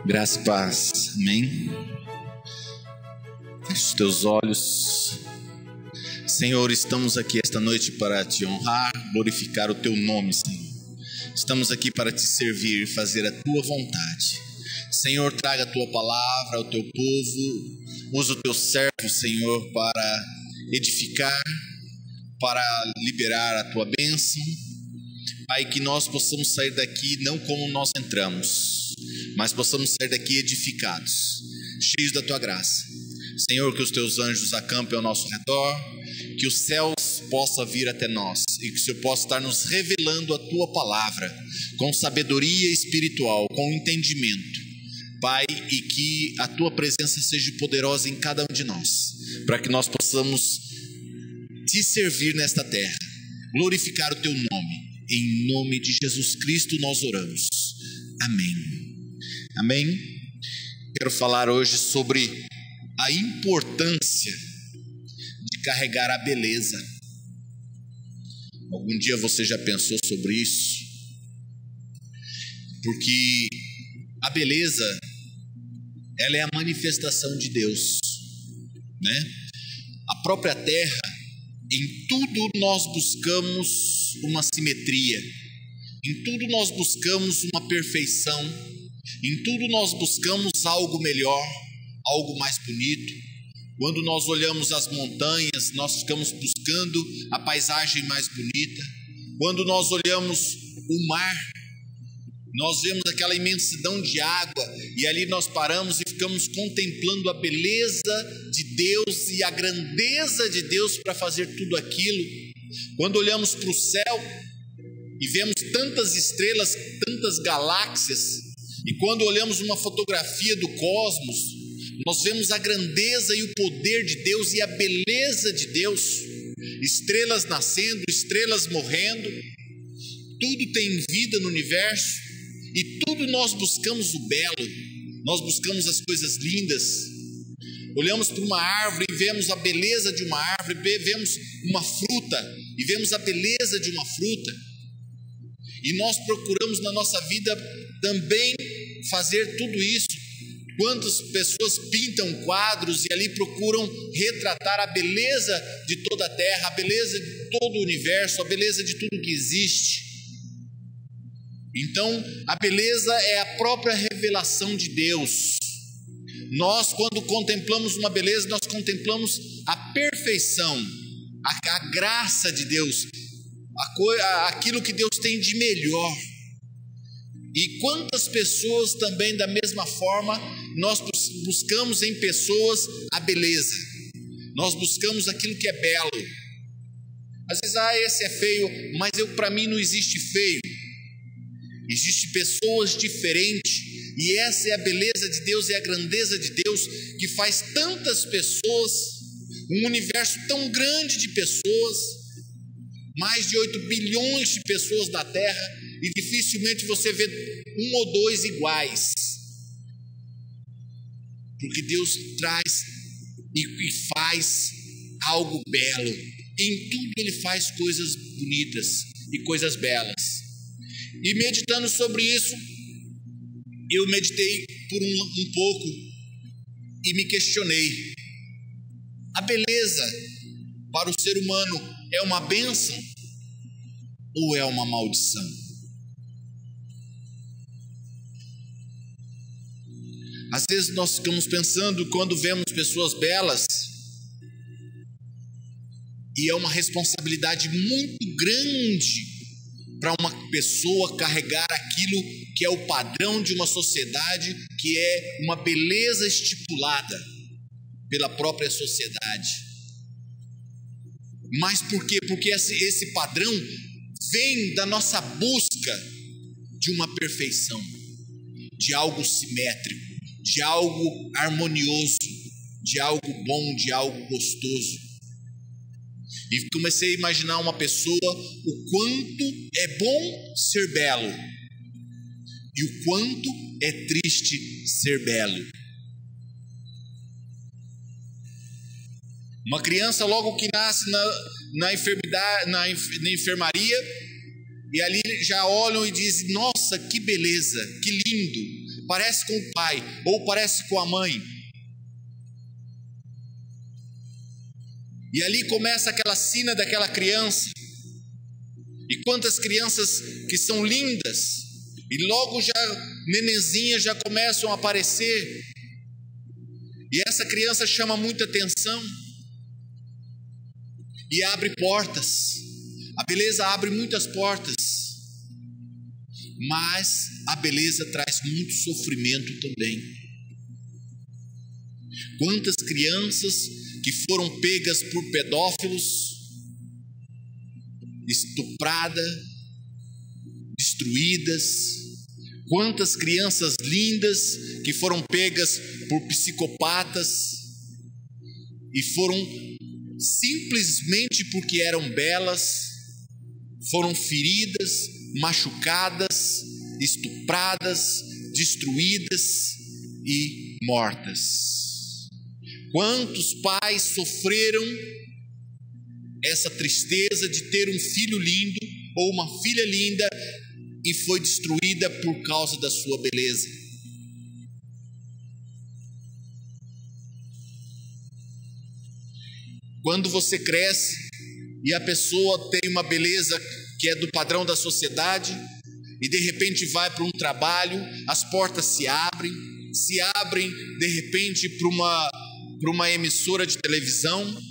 Graça e paz, amém. Feche os teus olhos. Senhor, estamos aqui esta noite para te honrar, glorificar o teu nome, Senhor. Estamos aqui para te servir e fazer a tua vontade. Senhor, traga a tua palavra ao teu povo. Usa o teu servo, Senhor, para edificar, para liberar a tua bênção. Pai, que nós possamos sair daqui não como nós entramos, mas possamos sair daqui edificados, cheios da tua graça. Senhor, que os teus anjos acampem ao nosso redor, que os céus possam vir até nós e que o Senhor possa estar nos revelando a tua palavra com sabedoria espiritual, com entendimento, Pai, e que a tua presença seja poderosa em cada um de nós, para que nós possamos te servir nesta terra, glorificar o teu nome. Em nome de Jesus Cristo nós oramos, amém. Amém. Quero falar hoje sobre a importância de carregar a beleza. Algum dia você já pensou sobre isso? Porque a beleza, ela é a manifestação de Deus, né? A própria terra, em tudo nós buscamos uma simetria, em tudo nós buscamos uma perfeição, em tudo nós buscamos algo melhor, algo mais bonito. Quando nós olhamos as montanhas, nós ficamos buscando a paisagem mais bonita. Quando nós olhamos o mar, nós vemos aquela imensidão de água e ali nós paramos e ficamos contemplando a beleza de Deus e a grandeza de Deus para fazer tudo aquilo. Quando olhamos para o céu e vemos tantas estrelas, tantas galáxias, e quando olhamos uma fotografia do cosmos, nós vemos a grandeza e o poder de Deus e a beleza de Deus. Estrelas nascendo, estrelas morrendo, tudo tem vida no universo. E tudo nós buscamos o belo, nós buscamos as coisas lindas. Olhamos para uma árvore e vemos a beleza de uma árvore, vemos uma fruta e vemos a beleza de uma fruta. E nós procuramos na nossa vida também fazer tudo isso. Quantas pessoas pintam quadros e ali procuram retratar a beleza de toda a terra, a beleza de todo o universo, a beleza de tudo que existe. Então, a beleza é a própria revelação de Deus. Nós, quando contemplamos uma beleza, nós contemplamos a perfeição, a graça de Deus, aquilo que Deus tem de melhor. E quantas pessoas também, da mesma forma, nós buscamos em pessoas a beleza. Nós buscamos aquilo que é belo. Às vezes, esse é feio, mas para mim não existe feio. Existem pessoas diferentes, e essa é a beleza de Deus, é a grandeza de Deus, que faz tantas pessoas, um universo tão grande de pessoas, mais de 8 bilhões de pessoas na Terra, e dificilmente você vê um ou dois iguais, porque Deus traz e faz algo belo. Em tudo Ele faz coisas bonitas e coisas belas. E meditando sobre isso, eu meditei por um pouco e me questionei: a beleza para o ser humano é uma bênção ou é uma maldição? Às vezes nós ficamos pensando, quando vemos pessoas belas, e é uma responsabilidade muito grande para uma pessoa carregar aquilo que é o padrão de uma sociedade, que é uma beleza estipulada pela própria sociedade. Mas por quê? Porque esse padrão vem da nossa busca de uma perfeição, de algo simétrico, de algo harmonioso, de algo bom, de algo gostoso. E comecei a imaginar uma pessoa, o quanto é bom ser belo e o quanto é triste ser belo. Uma criança logo que nasce na enfermaria, e ali já olham e dizem: nossa, que beleza, que lindo, parece com o pai ou parece com a mãe. E ali começa aquela sina daquela criança. E quantas crianças que são lindas, e logo já nenenzinhas já começam a aparecer, e essa criança chama muita atenção e abre portas. A beleza abre muitas portas, mas a beleza traz muito sofrimento também. Quantas crianças que foram pegas por pedófilos, estupradas, destruídas. Quantas crianças lindas que foram pegas por psicopatas e foram simplesmente porque eram belas, foram feridas, machucadas, estupradas, destruídas e mortas. Quantos pais sofreram essa tristeza de ter um filho lindo ou uma filha linda e foi destruída por causa da sua beleza? Quando você cresce e a pessoa tem uma beleza que é do padrão da sociedade e de repente vai para um trabalho, as portas se abrem de repente para uma emissora de televisão,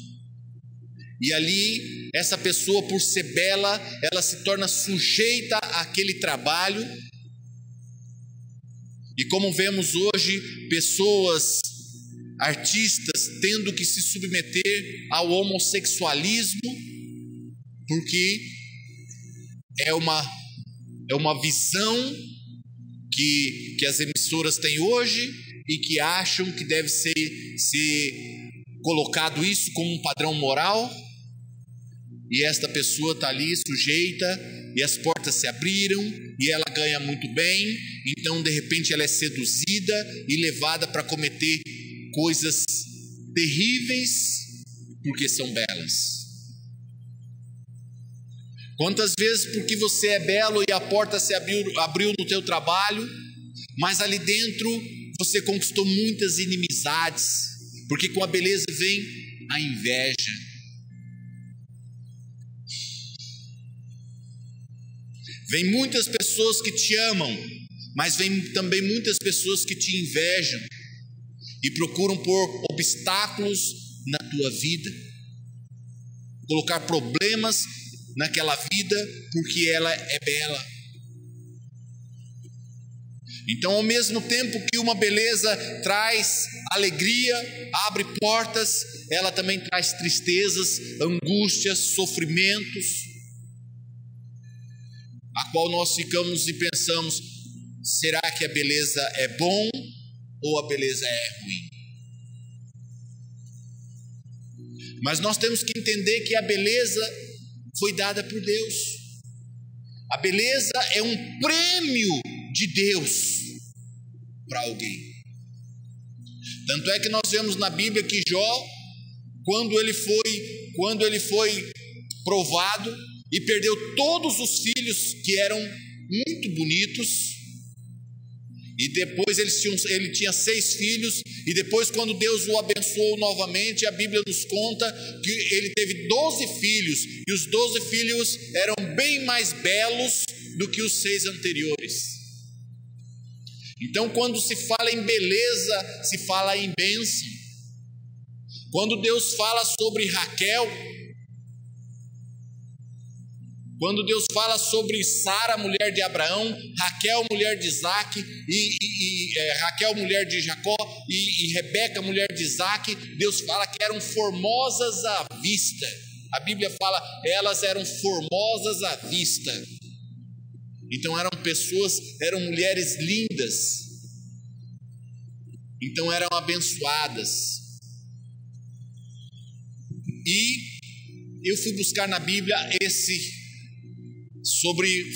e ali essa pessoa, por ser bela, ela se torna sujeita àquele trabalho. E como vemos hoje, pessoas, artistas tendo que se submeter ao homossexualismo, porque é uma visão que as emissoras têm hoje e que acham que deve ser colocado isso como um padrão moral. E esta pessoa está ali sujeita, e as portas se abriram, e ela ganha muito bem, então de repente ela é seduzida e levada para cometer coisas terríveis, porque são belas. Quantas vezes porque você é belo e a porta se abriu no teu trabalho, mas ali dentro você conquistou muitas inimizades, porque com a beleza vem a inveja. Vem muitas pessoas que te amam, mas vem também muitas pessoas que te invejam e procuram pôr obstáculos na tua vida, colocar problemas naquela vida porque ela é bela. Então, ao mesmo tempo que uma beleza traz alegria, abre portas, ela também traz tristezas, angústias, sofrimentos, a qual nós ficamos e pensamos: será que a beleza é bom ou a beleza é ruim? Mas nós temos que entender que a beleza foi dada por Deus. A beleza é um prêmio de Deus para alguém. Tanto é que nós vemos na Bíblia que Jó, quando ele foi provado e perdeu todos os filhos que eram muito bonitos, e depois ele tinha 6 filhos, e depois quando Deus o abençoou novamente, a Bíblia nos conta que ele teve 12 filhos, e os 12 filhos eram bem mais belos do que os 6 anteriores. Então, quando se fala em beleza, se fala em bênção. Quando Deus fala sobre Raquel, quando Deus fala sobre Sara, mulher de Abraão, Raquel, mulher de Isaac, Raquel, mulher de Jacó, e Rebeca, mulher de Isaac, Deus fala que eram formosas à vista. A Bíblia fala, elas eram formosas à vista. Então eram mulheres lindas, então eram abençoadas. E eu fui buscar na Bíblia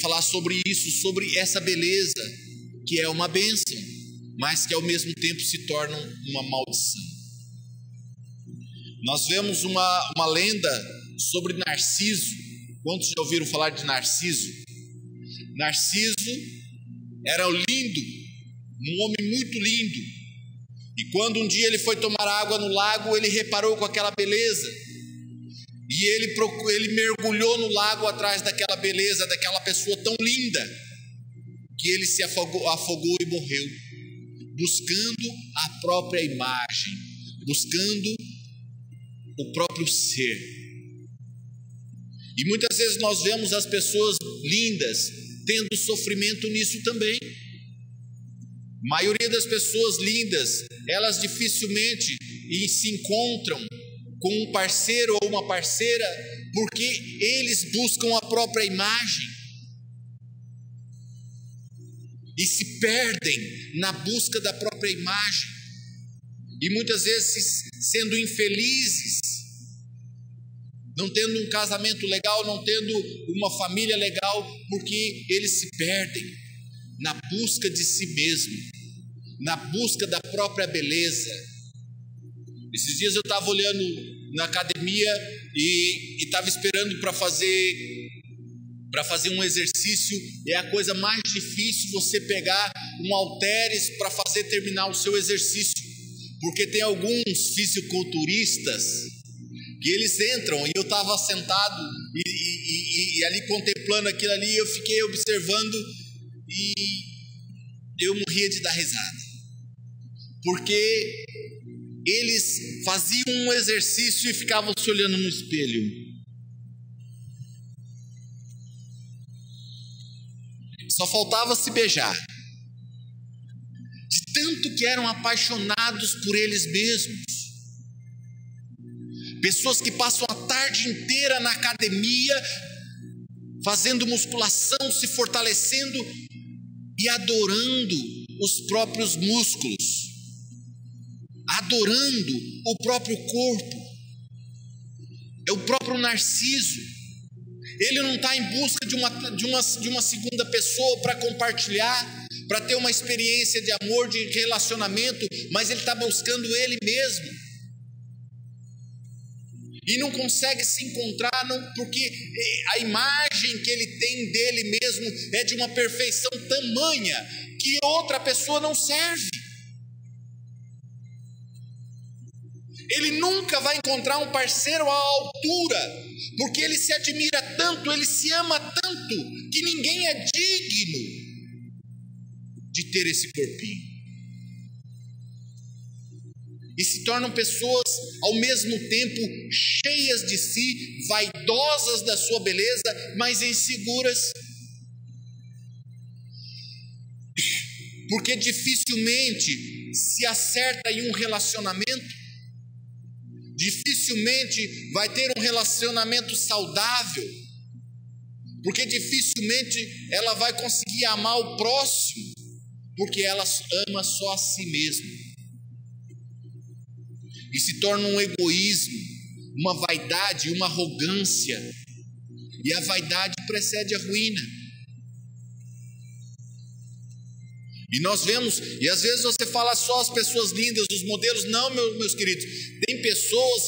falar sobre isso, sobre essa beleza, que é uma bênção, mas que ao mesmo tempo se torna uma maldição. Nós vemos uma lenda sobre Narciso. Quantos já ouviram falar de Narciso? Narciso era lindo, um homem muito lindo. E quando um dia ele foi tomar água no lago, ele reparou com aquela beleza. E ele mergulhou no lago atrás daquela beleza, daquela pessoa tão linda, que ele se afogou e morreu, buscando a própria imagem, buscando o próprio ser. E muitas vezes nós vemos as pessoas lindas tendo sofrimento nisso também. A maioria das pessoas lindas, elas dificilmente se encontram com um parceiro ou uma parceira, porque eles buscam a própria imagem e se perdem na busca da própria imagem, e muitas vezes sendo infelizes, não tendo um casamento legal, não tendo uma família legal, porque eles se perdem na busca de si mesmo, na busca da própria beleza. Esses dias eu estava olhando na academia e estava esperando para fazer um exercício. É a coisa mais difícil você pegar um halteres para terminar o seu exercício, porque tem alguns fisiculturistas que eles entram, e eu estava sentado e ali contemplando aquilo ali, eu fiquei observando e eu morria de dar risada, porque eles faziam um exercício e ficavam se olhando no espelho. Só faltava se beijar, de tanto que eram apaixonados por eles mesmos. Pessoas que passam a tarde inteira na academia, fazendo musculação, se fortalecendo e adorando os próprios músculos, adorando o próprio corpo. É o próprio Narciso. Ele não está em busca de uma segunda pessoa para compartilhar, para ter uma experiência de amor, de relacionamento, mas ele está buscando ele mesmo. E não consegue se encontrar, porque a imagem que ele tem dele mesmo é de uma perfeição tamanha que outra pessoa não serve. Ele nunca vai encontrar um parceiro à altura, porque ele se admira tanto, ele se ama tanto, que ninguém é digno de ter esse corpinho. E se tornam pessoas ao mesmo tempo cheias de si, vaidosas da sua beleza, mas inseguras. Porque dificilmente se acerta em um relacionamento, dificilmente vai ter um relacionamento saudável, porque dificilmente ela vai conseguir amar o próximo, porque ela ama só a si mesma. E se torna um egoísmo, uma vaidade, uma arrogância. E a vaidade precede a ruína. E nós vemos, e às vezes você fala só as pessoas lindas, os modelos. Não, meus queridos, tem pessoas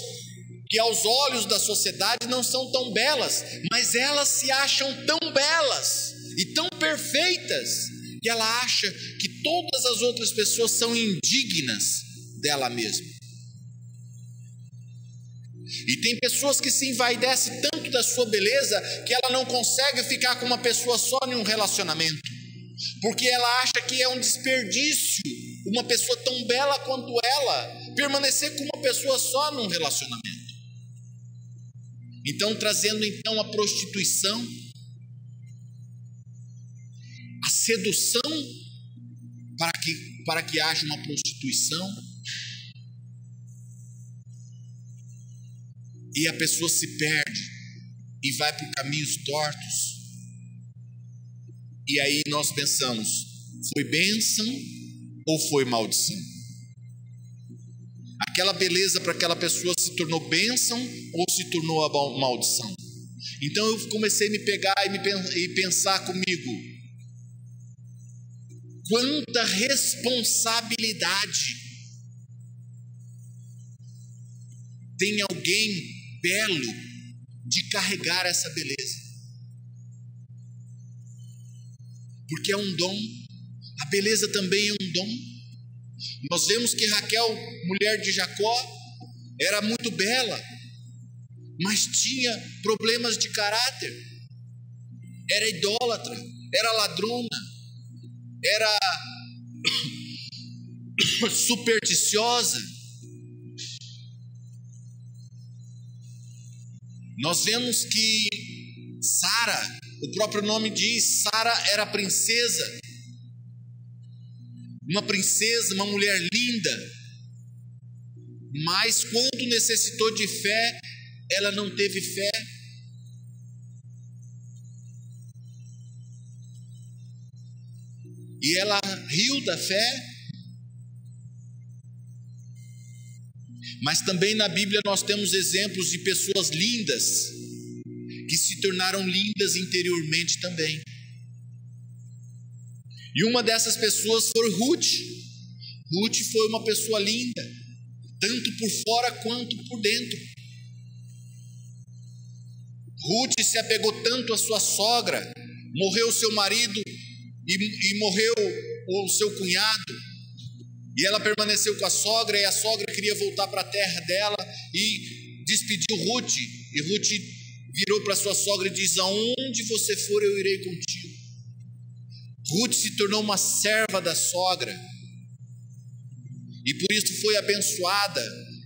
que aos olhos da sociedade não são tão belas, mas elas se acham tão belas e tão perfeitas, que ela acha que todas as outras pessoas são indignas dela mesma. E tem pessoas que se envaidecem tanto da sua beleza que ela não consegue ficar com uma pessoa só em um relacionamento, porque ela acha que é um desperdício uma pessoa tão bela quanto ela permanecer com uma pessoa só num relacionamento. Então, trazendo então a prostituição, a sedução, para que haja uma prostituição, e a pessoa se perde e vai por caminhos tortos. E aí nós pensamos, foi bênção ou foi maldição? Aquela beleza para aquela pessoa se tornou bênção ou se tornou a maldição? Então eu comecei a me pegar e pensar comigo, quanta responsabilidade tem alguém belo de carregar essa beleza, porque é um dom. A beleza também é um dom. Nós vemos que Raquel, mulher de Jacó, era muito bela, mas tinha problemas de caráter. Era idólatra, era ladrona, era supersticiosa. Nós vemos que Sara, o próprio nome diz, Sara era princesa, uma mulher linda, mas quando necessitou de fé, ela não teve fé. E ela riu da fé. Mas também na Bíblia nós temos exemplos de pessoas lindas, que se tornaram lindas interiormente também. E uma dessas pessoas foi Ruth. Ruth foi uma pessoa linda, tanto por fora quanto por dentro. Ruth se apegou tanto à sua sogra, morreu seu marido e morreu o seu cunhado, e ela permaneceu com a sogra, e a sogra queria voltar para a terra dela e despediu Ruth, e Ruth virou para sua sogra e diz: aonde você for eu irei contigo. Ruth se tornou uma serva da sogra, e por isso foi abençoada,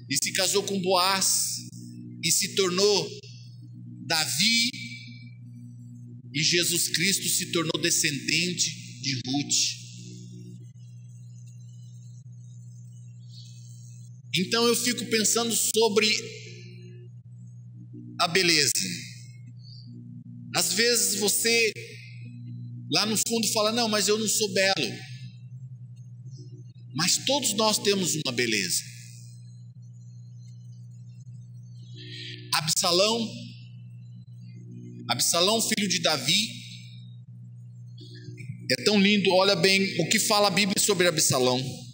e se casou com Boaz, e se tornou Davi, e Jesus Cristo se tornou descendente de Ruth. Então eu fico pensando sobre a beleza. Às vezes você lá no fundo fala: não, mas eu não sou belo. Mas todos nós temos uma beleza. Absalão, filho de Davi, é tão lindo. Olha bem o que fala a Bíblia sobre Absalão.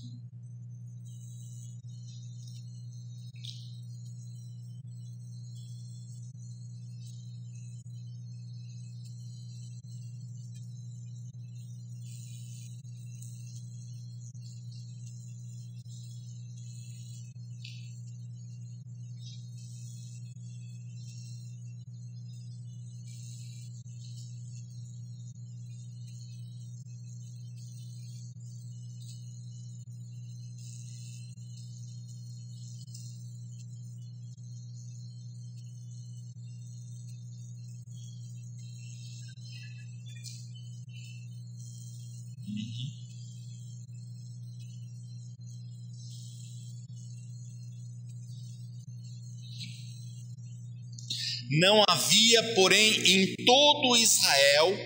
Não havia, porém, em todo Israel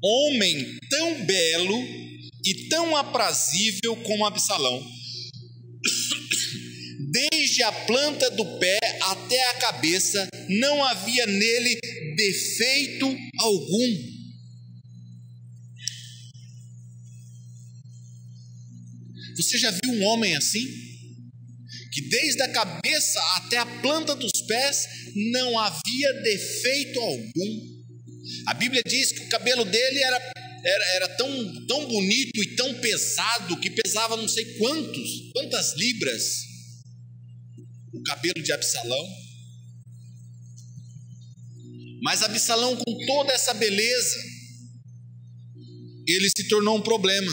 homem tão belo e tão aprazível como Absalão. Desde a planta do pé até a cabeça, não havia nele defeito algum. Você já viu um homem assim? Que desde a cabeça até a planta dos pés não havia defeito algum. A Bíblia diz que o cabelo dele era tão bonito e tão pesado, que pesava não sei quantas libras, o cabelo de Absalão. Mas Absalão, com toda essa beleza, ele se tornou um problema.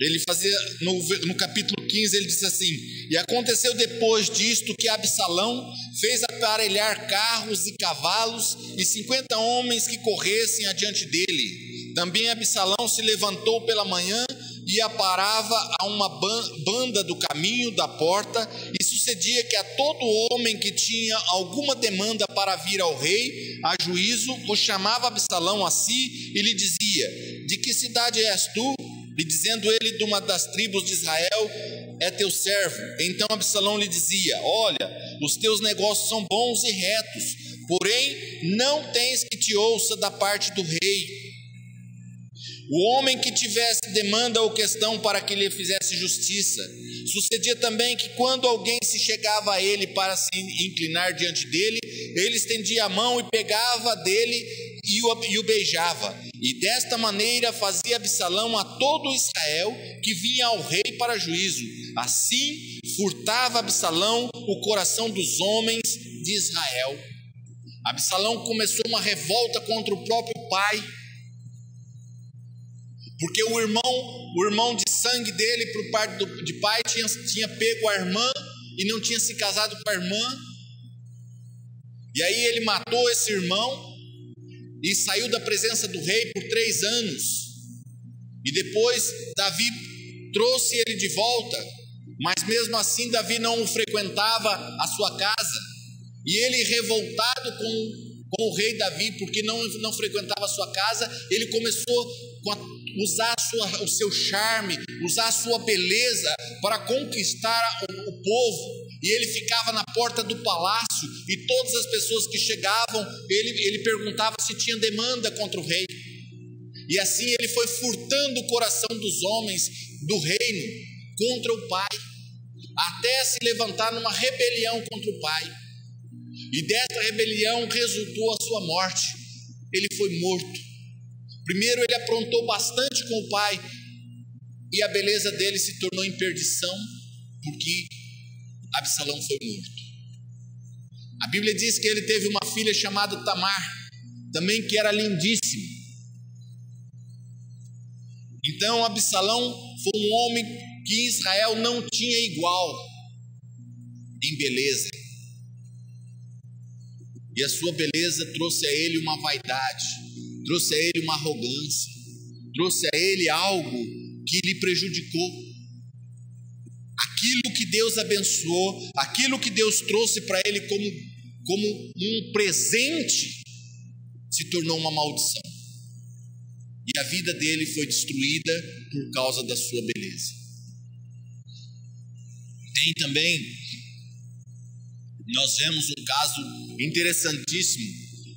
Ele fazia, no capítulo 15, ele diz assim: e aconteceu depois disto que Absalão fez aparelhar carros e cavalos e 50 homens que corressem adiante dele. Também Absalão se levantou pela manhã e aparava a uma banda do caminho da porta, e sucedia que a todo homem que tinha alguma demanda para vir ao rei a juízo, o chamava Absalão a si e lhe dizia: de que cidade és tu? E dizendo ele: de uma das tribos de Israel, é teu servo. Então Absalão lhe dizia: olha, os teus negócios são bons e retos, porém não tens que te ouça da parte do rei. O homem que tivesse demanda ou questão para que lhe fizesse justiça, Sucedia também que quando alguém se chegava a ele para se inclinar diante dele, ele estendia a mão e pegava dele e o beijava. E desta maneira fazia Absalão a todo Israel que vinha ao rei para juízo. Assim furtava Absalão o coração dos homens de Israel. Absalão começou uma revolta contra o próprio pai, porque o irmão de sangue dele, por parte de pai, tinha pego a irmã e não tinha se casado com a irmã. E aí ele matou esse irmão e saiu da presença do rei por 3 anos. E depois Davi trouxe ele de volta, mas mesmo assim Davi não o frequentava a sua casa. E ele, revoltado com o rei Davi, porque não frequentava a sua casa, ele começou a usar o seu charme, usar a sua beleza para conquistar o povo. E ele ficava na porta do palácio, e todas as pessoas que chegavam, ele perguntava se tinha demanda contra o rei. E assim ele foi furtando o coração dos homens do reino contra o pai, até se levantar numa rebelião contra o pai. E desta rebelião resultou a sua morte. Ele foi morto. Primeiro ele aprontou bastante com o pai, e a beleza dele se tornou em perdição, porque Absalão foi morto. A Bíblia diz que ele teve uma filha chamada Tamar, também, que era lindíssima. Então Absalão foi um homem que Israel não tinha igual em beleza. E a sua beleza trouxe a ele uma vaidade, trouxe a ele uma arrogância, trouxe a ele algo que lhe prejudicou. Aquilo que Deus abençoou, aquilo que Deus trouxe para ele como um presente, se tornou uma maldição. E a vida dele foi destruída por causa da sua beleza. Tem também, nós vemos um caso interessantíssimo,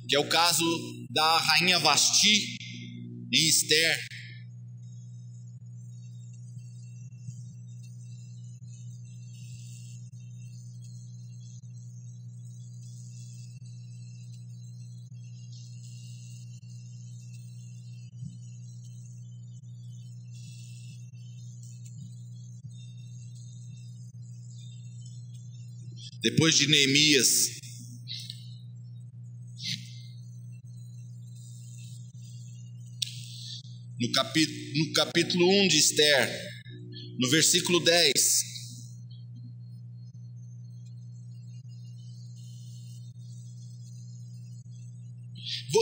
que é o caso da rainha Vasti em Esther. Depois de Neemias, no capítulo 1 de Esther, no versículo 10,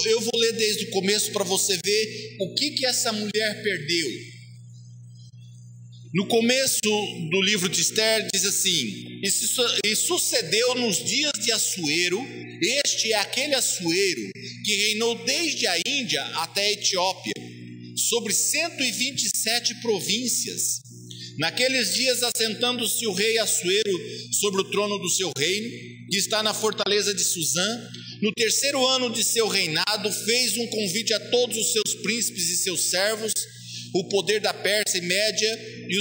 eu vou ler desde o começo para você ver o que essa mulher perdeu. No começo do livro de Esther diz assim: e sucedeu nos dias de Assuero, este é aquele Assuero que reinou desde a Índia até a Etiópia, sobre 127 províncias. Naqueles dias, assentando-se o rei Assuero sobre o trono do seu reino, que está na fortaleza de Suzã, no 3º ano de seu reinado, fez um convite a todos os seus príncipes e seus servos, o poder da Pérsia e Média, e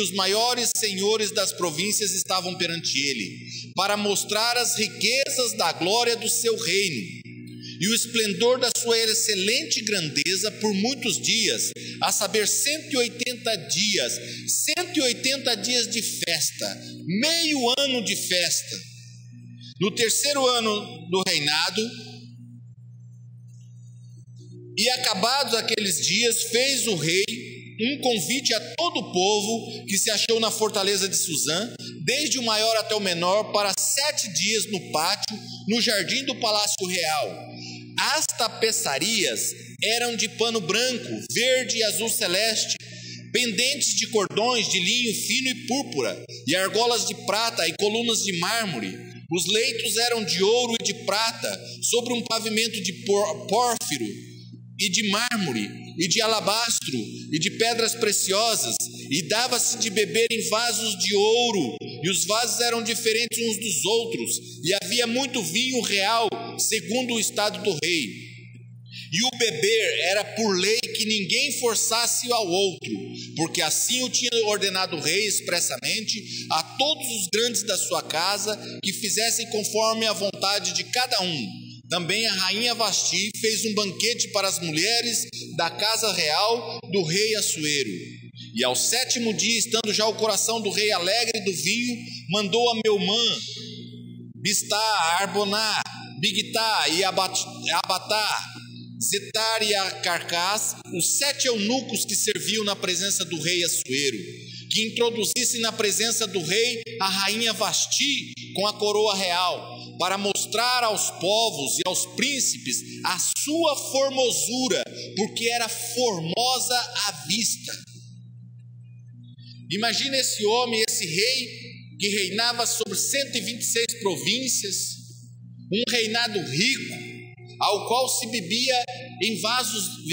os maiores senhores das províncias estavam perante ele, para mostrar as riquezas da glória do seu reino e o esplendor da sua excelente grandeza por muitos dias, a saber 180 dias de festa, meio ano de festa. No 3º ano do reinado, e acabados aqueles dias, fez o rei um convite a todo o povo que se achou na fortaleza de Suzã, desde o maior até o menor, para 7 dias no pátio, no jardim do palácio real. As tapeçarias eram de pano branco, verde e azul celeste, pendentes de cordões de linho fino e púrpura, e argolas de prata e colunas de mármore. Os leitos eram de ouro e de prata, sobre um pavimento de pórfiro e de mármore, e de alabastro, e de pedras preciosas, e dava-se de beber em vasos de ouro, e os vasos eram diferentes uns dos outros, e havia muito vinho real, segundo o estado do rei. E o beber era por lei que ninguém forçasse ao outro, porque assim o tinha ordenado o rei expressamente a todos os grandes da sua casa, que fizessem conforme a vontade de cada um. Também a rainha Vasti fez um banquete para as mulheres da casa real do rei Assuero. E ao 7º dia, estando já o coração do rei alegre do vinho, mandou a Meumã, Bistá, Arboná, Bigtá e Abatá, Zetar e a Carcás, os 7 eunucos que serviam na presença do rei Assuero, que introduzissem na presença do rei a rainha Vasti com a coroa real, para mostrar aos povos e aos príncipes a sua formosura, porque era formosa à vista. Imagina esse homem, esse rei, que reinava sobre 126 províncias, um reinado rico, ao qual se bebia em vasos,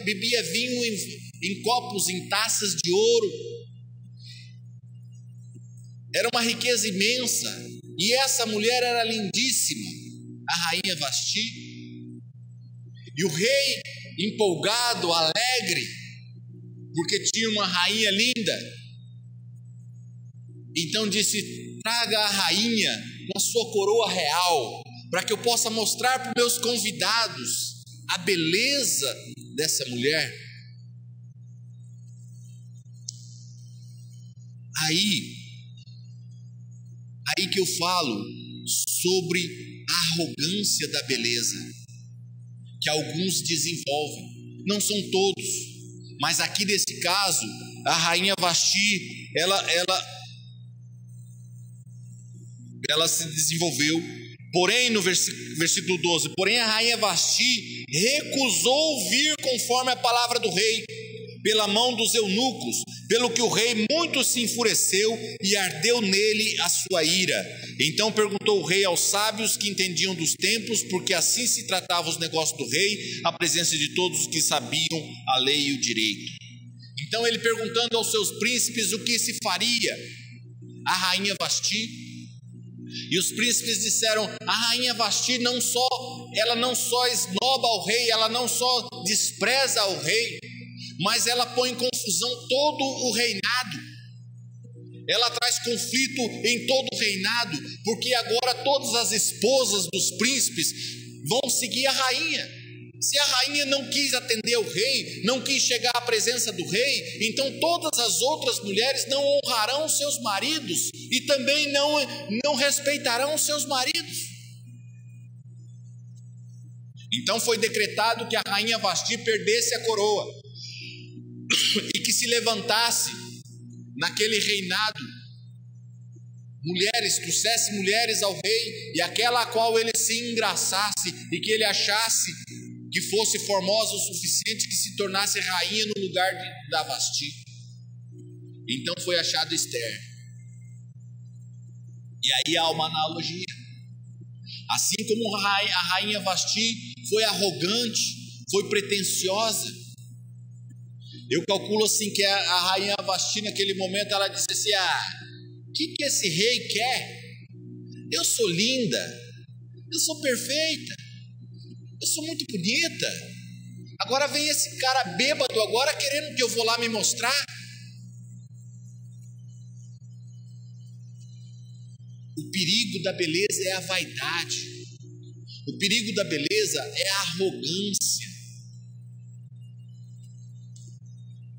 bebia vinho em copos, em taças de ouro. Era uma riqueza imensa, e essa mulher era lindíssima, a rainha Vasti. E o rei, empolgado, alegre, porque tinha uma rainha linda, então disse: traga a rainha com a sua coroa real, para que eu possa mostrar para os meus convidados a beleza dessa mulher. Aí que eu falo sobre a arrogância da beleza, que alguns desenvolvem. Não são todos, mas aqui nesse caso, a rainha Vasti, ela se desenvolveu. Porém, no versículo 12, porém a rainha Vasti recusou vir conforme a palavra do rei, pela mão dos eunucos, pelo que o rei muito se enfureceu e ardeu nele a sua ira. Então perguntou o rei aos sábios que entendiam dos tempos, porque assim se tratavam os negócios do rei, à presença de todos os que sabiam a lei e o direito. Então ele, perguntando aos seus príncipes o que se faria a rainha Vasti, e os príncipes disseram: a rainha Vasti ela não só esnoba ao rei, ela não só despreza ao rei, mas ela põe em confusão todo o reinado. Ela traz conflito em todo o reinado, porque agora todas as esposas dos príncipes vão seguir a rainha. Se a rainha não quis atender o rei, não quis chegar à presença do rei, então todas as outras mulheres não honrarão seus maridos e também não respeitarão seus maridos. Então foi decretado que a rainha Vasti perdesse a coroa e que se levantasse naquele reinado mulheres, trouxesse mulheres ao rei, e aquela a qual ele se engraçasse e que ele achasse que fosse formosa o suficiente, que se tornasse rainha no lugar da Vasti. Então foi achado Esther. E aí há uma analogia. Assim como a rainha Vasti foi arrogante, foi pretensiosa, eu calculo assim que a rainha Vasti naquele momento ela disse assim: o que esse rei quer? Eu sou linda, eu sou perfeita, eu sou muito bonita, agora vem esse cara bêbado agora querendo que eu vou lá me mostrar. O perigo da beleza é a vaidade, o perigo da beleza é a arrogância,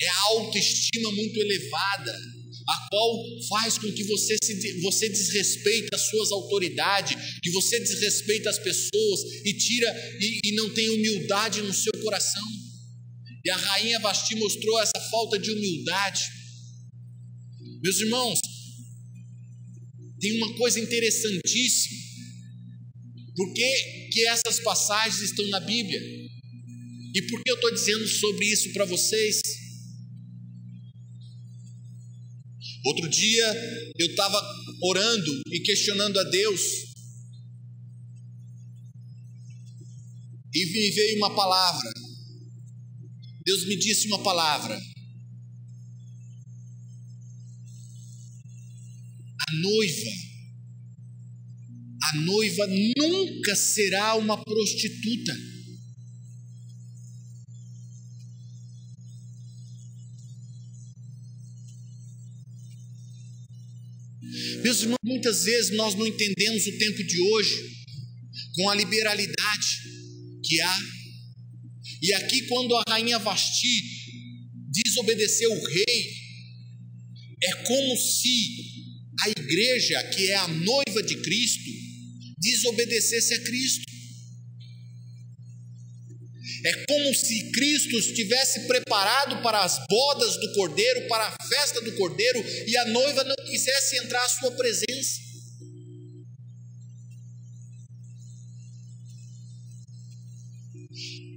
é a autoestima muito elevada, a qual faz com que você desrespeite as suas autoridades, que você desrespeite as pessoas e não tem humildade no seu coração. E a rainha Vasti mostrou essa falta de humildade. Meus irmãos, tem uma coisa interessantíssima. Por que essas passagens estão na Bíblia? E por que eu estou dizendo sobre isso para vocês? Outro dia eu estava orando e questionando a Deus, e me veio uma palavra. Deus me disse uma palavra: a noiva nunca será uma prostituta. Meus irmãos, muitas vezes nós não entendemos o tempo de hoje com a liberalidade que há. E aqui, quando a rainha Vasti desobedeceu o rei, é como se a igreja, que é a noiva de Cristo, desobedecesse a Cristo. É como se Cristo estivesse preparado para as bodas do Cordeiro, para a festa do Cordeiro, e a noiva não quisesse entrar à sua presença.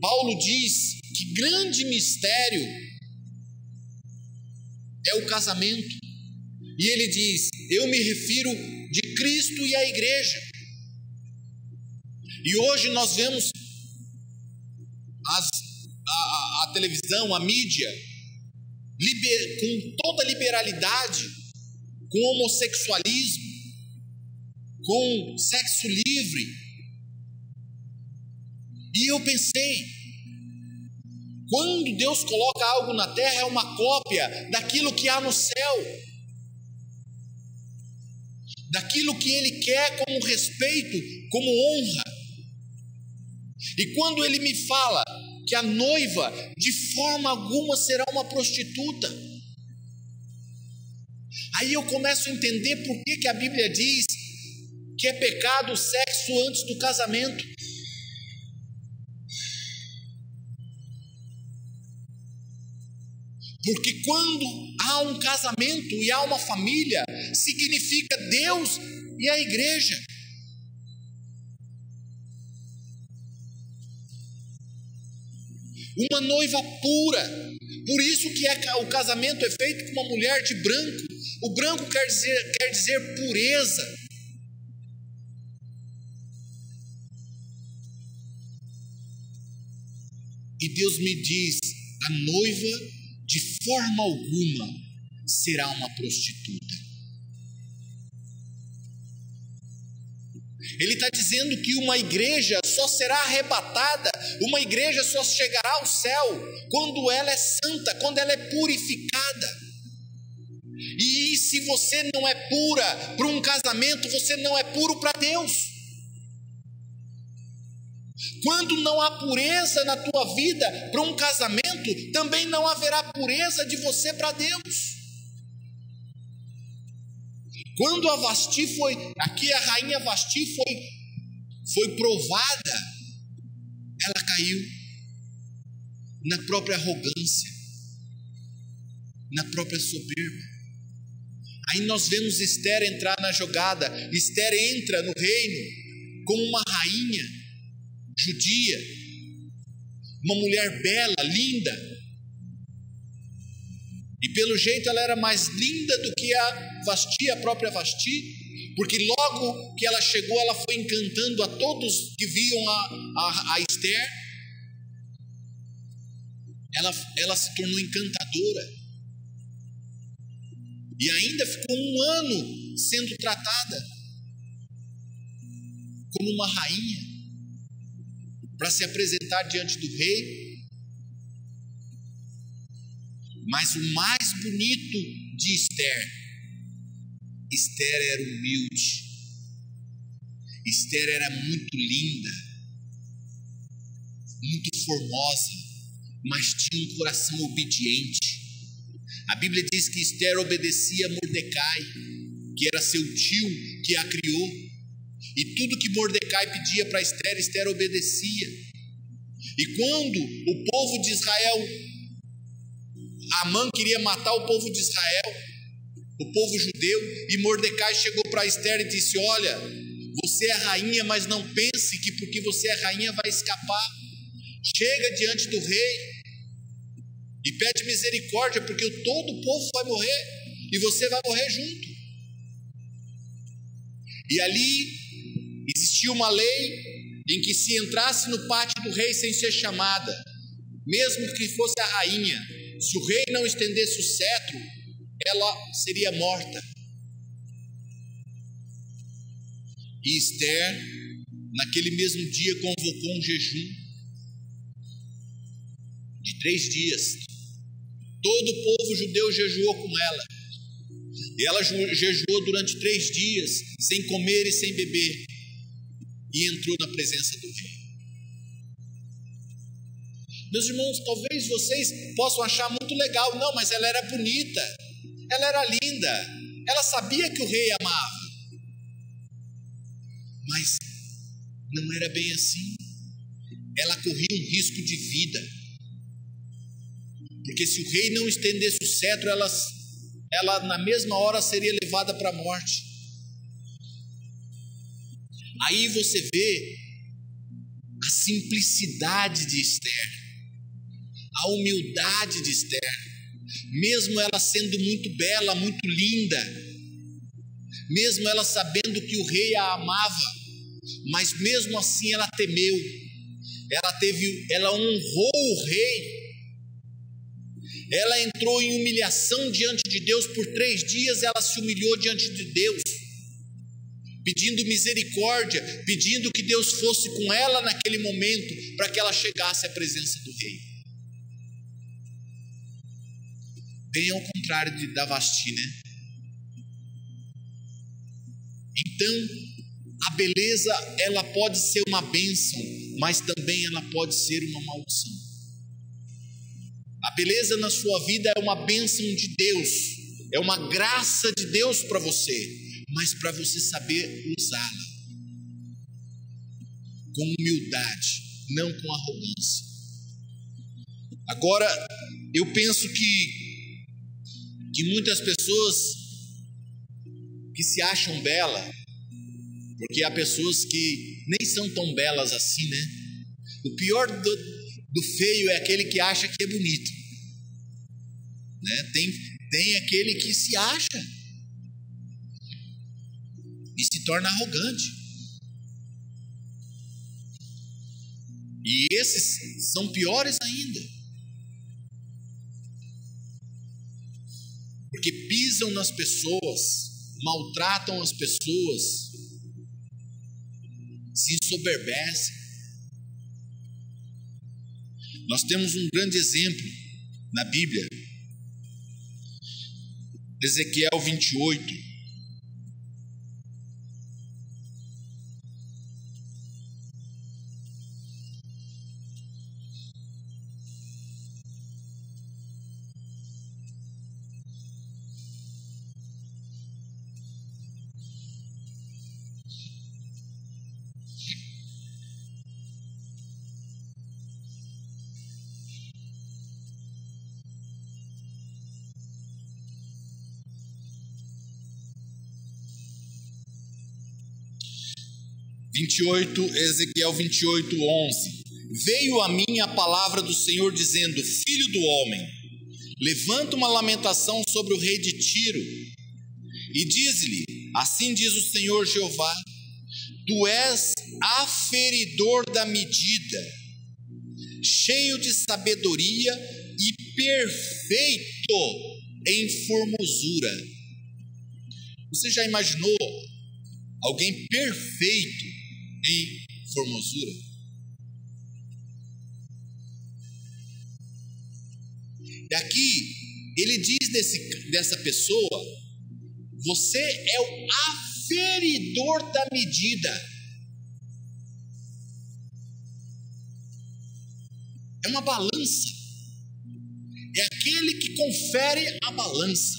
Paulo diz que grande mistério é o casamento. E ele diz: eu me refiro de Cristo e à igreja. E hoje nós vemos a televisão, a mídia, com toda liberalidade, com homossexualismo, com sexo livre. E eu pensei, quando Deus coloca algo na terra, é uma cópia daquilo que há no céu, daquilo que Ele quer como respeito, como honra. E quando Ele me fala que a noiva de forma alguma será uma prostituta, aí eu começo a entender por que a Bíblia diz que é pecado o sexo antes do casamento. Porque quando há um casamento e há uma família, significa Deus e a igreja. Uma noiva pura. Por isso que o casamento é feito com uma mulher de branco. O branco quer dizer pureza. E Deus me diz: a noiva de forma alguma será uma prostituta. Ele está dizendo que uma igreja só será arrebatada, uma igreja só chegará ao céu quando ela é santa, quando ela é purificada. E se você não é pura para um casamento, você não é puro para Deus. Quando não há pureza na tua vida para um casamento, também não haverá pureza de você para Deus. Quando a Vasti aqui a rainha Vasti foi provada, ela caiu na própria arrogância, na própria soberba. Aí nós vemos Esther entrar na jogada. Esther entra no reino como uma rainha judia, uma mulher bela, linda, e pelo jeito ela era mais linda do que a própria Vasti, porque logo que ela chegou, ela foi encantando a todos que viam a Esther. Ela se tornou encantadora, e ainda ficou 1 ano sendo tratada como uma rainha, para se apresentar diante do rei. Mas o mais bonito de Esther era humilde. Esther era muito linda, muito formosa, mas tinha um coração obediente. A Bíblia diz que Esther obedecia a Mordecai, que era seu tio, que a criou. E tudo que Mordecai pedia para Esther, Esther obedecia. E quando o povo de Israel, Amã queria matar o povo de Israel, o povo judeu, e Mordecai chegou para Esther e disse: olha, você é rainha, mas não pense que porque você é rainha vai escapar. Chega diante do rei e pede misericórdia, porque todo o povo vai morrer e você vai morrer junto. E ali existia uma lei em que se entrasse no pátio do rei sem ser chamada, mesmo que fosse a rainha, se o rei não estendesse o cetro, ela seria morta. E Esther, naquele mesmo dia, convocou um jejum de 3 dias. Todo o povo judeu jejuou com ela. E ela jejuou durante 3 dias, sem comer e sem beber, e entrou na presença do rei. Meus irmãos, talvez vocês possam achar muito legal. Não, mas ela era bonita, ela era linda, ela sabia que o rei amava. Mas não era bem assim. Ela corria um risco de vida, porque se o rei não estendesse o cetro, ela na mesma hora seria levada para a morte. Aí você vê a simplicidade de Esther, a humildade de Esther, mesmo ela sendo muito bela, muito linda, mesmo ela sabendo que o rei a amava, mas mesmo assim ela temeu, ela honrou o rei, ela entrou em humilhação diante de Deus. Por 3 dias ela se humilhou diante de Deus, pedindo misericórdia, pedindo que Deus fosse com ela naquele momento, para que ela chegasse à presença do rei. Bem ao contrário da Vasti, né? Então, a beleza, ela pode ser uma bênção, mas também ela pode ser uma maldição. A beleza na sua vida é uma bênção de Deus, é uma graça de Deus para você, mas para você saber usá-la com humildade, não com arrogância. Agora, eu penso que muitas pessoas que se acham belas, porque há pessoas que nem são tão belas assim, né? O pior do feio é aquele que acha que é bonito, né? Tem aquele que se acha e se torna arrogante. E esses são piores ainda, porque pisam nas pessoas, maltratam as pessoas, se ensoberbecem. Nós temos um grande exemplo na Bíblia, Ezequiel 28. Ezequiel 28, 11. Veio a mim a palavra do Senhor dizendo: Filho do homem, levanta uma lamentação sobre o rei de Tiro e diz-lhe: assim diz o Senhor Jeová, tu és aferidor da medida, cheio de sabedoria e perfeito em formosura. Você já imaginou alguém perfeito em formosura? E aqui ele diz dessa pessoa: você é o aferidor da medida. É uma balança, é aquele que confere a balança,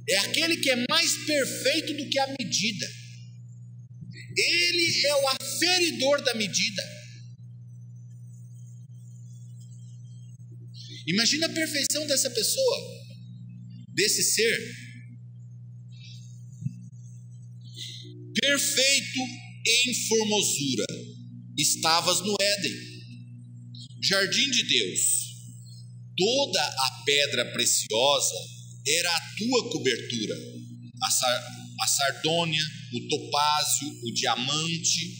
é aquele que é mais perfeito do que a medida. Ele é o aferidor da medida. Imagina a perfeição dessa pessoa, desse ser. Perfeito em formosura, estavas no Éden, jardim de Deus. Toda a pedra preciosa era a tua cobertura, a sardônia, o topázio, o diamante,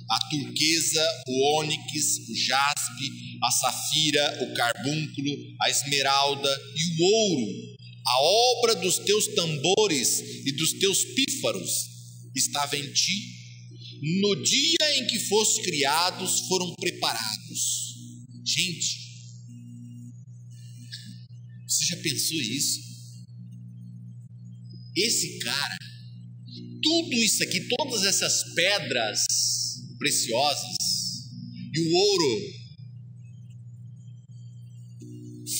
a turquesa, o ônix, o jaspe, a safira, o carbúnculo, a esmeralda e o ouro. A obra dos teus tambores e dos teus pífaros estava em ti. No dia em que foste criados, foram preparados. Gente, você já pensou isso? Esse cara, tudo isso aqui, todas essas pedras preciosas e o ouro,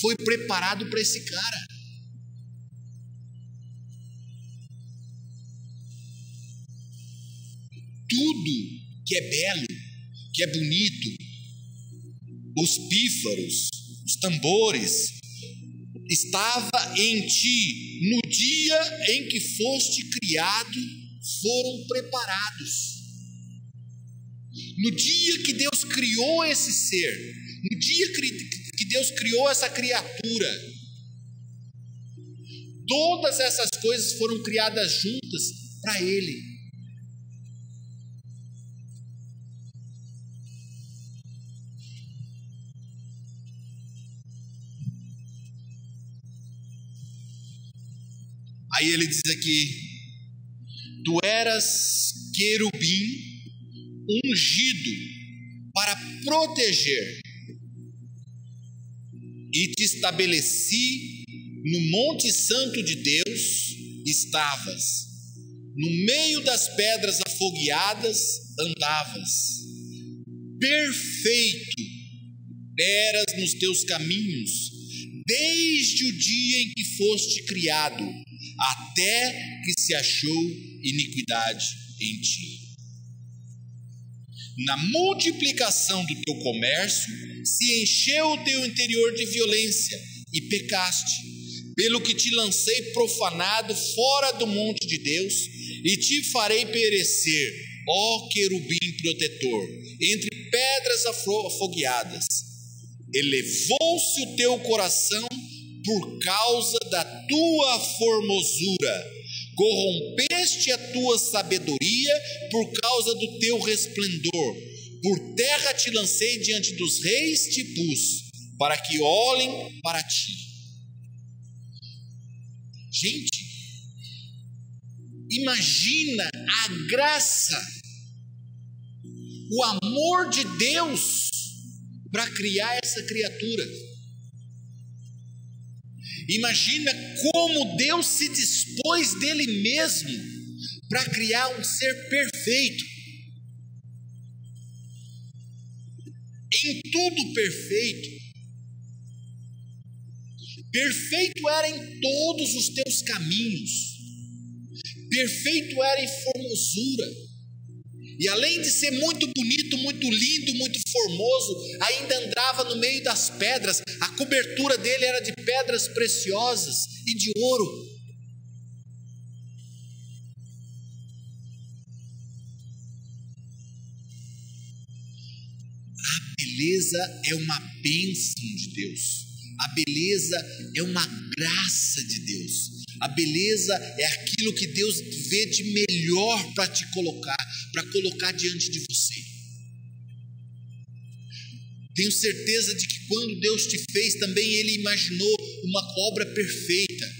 foi preparado para esse cara. Tudo que é belo, que é bonito, os pífaros, os tambores, estava em ti. No dia em que foste criado, foram preparados. No dia que Deus criou esse ser, no dia que Deus criou essa criatura, todas essas coisas foram criadas juntas para Ele. Aí ele diz aqui: tu eras querubim ungido para proteger, e te estabeleci no monte santo de Deus, estavas, no meio das pedras afogueadas andavas, perfeito eras nos teus caminhos, desde o dia em que foste criado, até que se achou iniquidade em ti. Na multiplicação do teu comércio, se encheu o teu interior de violência, e pecaste, pelo que te lancei profanado fora do monte de Deus, e te farei perecer, ó querubim protetor, entre pedras afogueadas. Elevou-se o teu coração por causa da tua formosura, corrompeste a tua sabedoria por causa do teu resplendor. Por terra te lancei, diante dos reis te pus, para que olhem para ti. Gente, imagina a graça, o amor de Deus para criar essa criatura. Imagina como Deus se dispôs dele mesmo para criar um ser perfeito, em tudo perfeito. Perfeito era em todos os teus caminhos, perfeito era em formosura. E além de ser muito bonito, muito lindo, muito formoso, ainda andava no meio das pedras. A cobertura dele era de pedras preciosas e de ouro. A beleza é uma bênção de Deus. A beleza é uma graça de Deus. A beleza é aquilo que Deus vê de melhor para te colocar, para colocar diante de você. Tenho certeza de que quando Deus te fez, também Ele imaginou uma obra perfeita.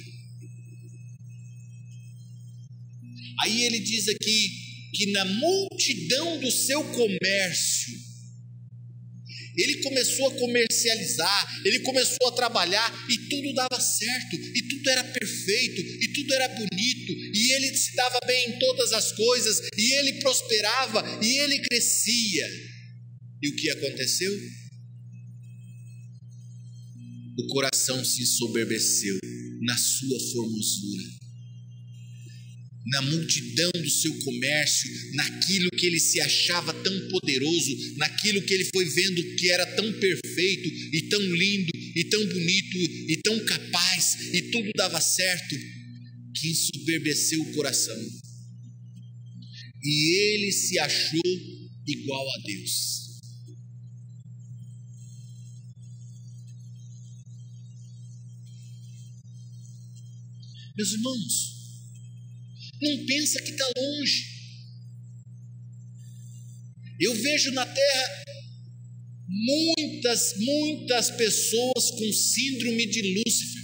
Aí Ele diz aqui que na multidão do seu comércio, Ele começou a comercializar, Ele começou a trabalhar e tudo dava certo, e tudo era perfeito, e tudo era bonito, e Ele se dava bem em todas as coisas, e Ele prosperava, e Ele crescia. E o que aconteceu? O coração se ensoberbeceu na sua formosura, na multidão do seu comércio, naquilo que ele se achava tão poderoso, naquilo que ele foi vendo que era tão perfeito e tão lindo e tão bonito e tão capaz, e tudo dava certo, que ensoberbeceu o coração, e ele se achou igual a Deus. Meus irmãos, não pensa que está longe. Eu vejo na terra muitas pessoas com síndrome de Lúcifer.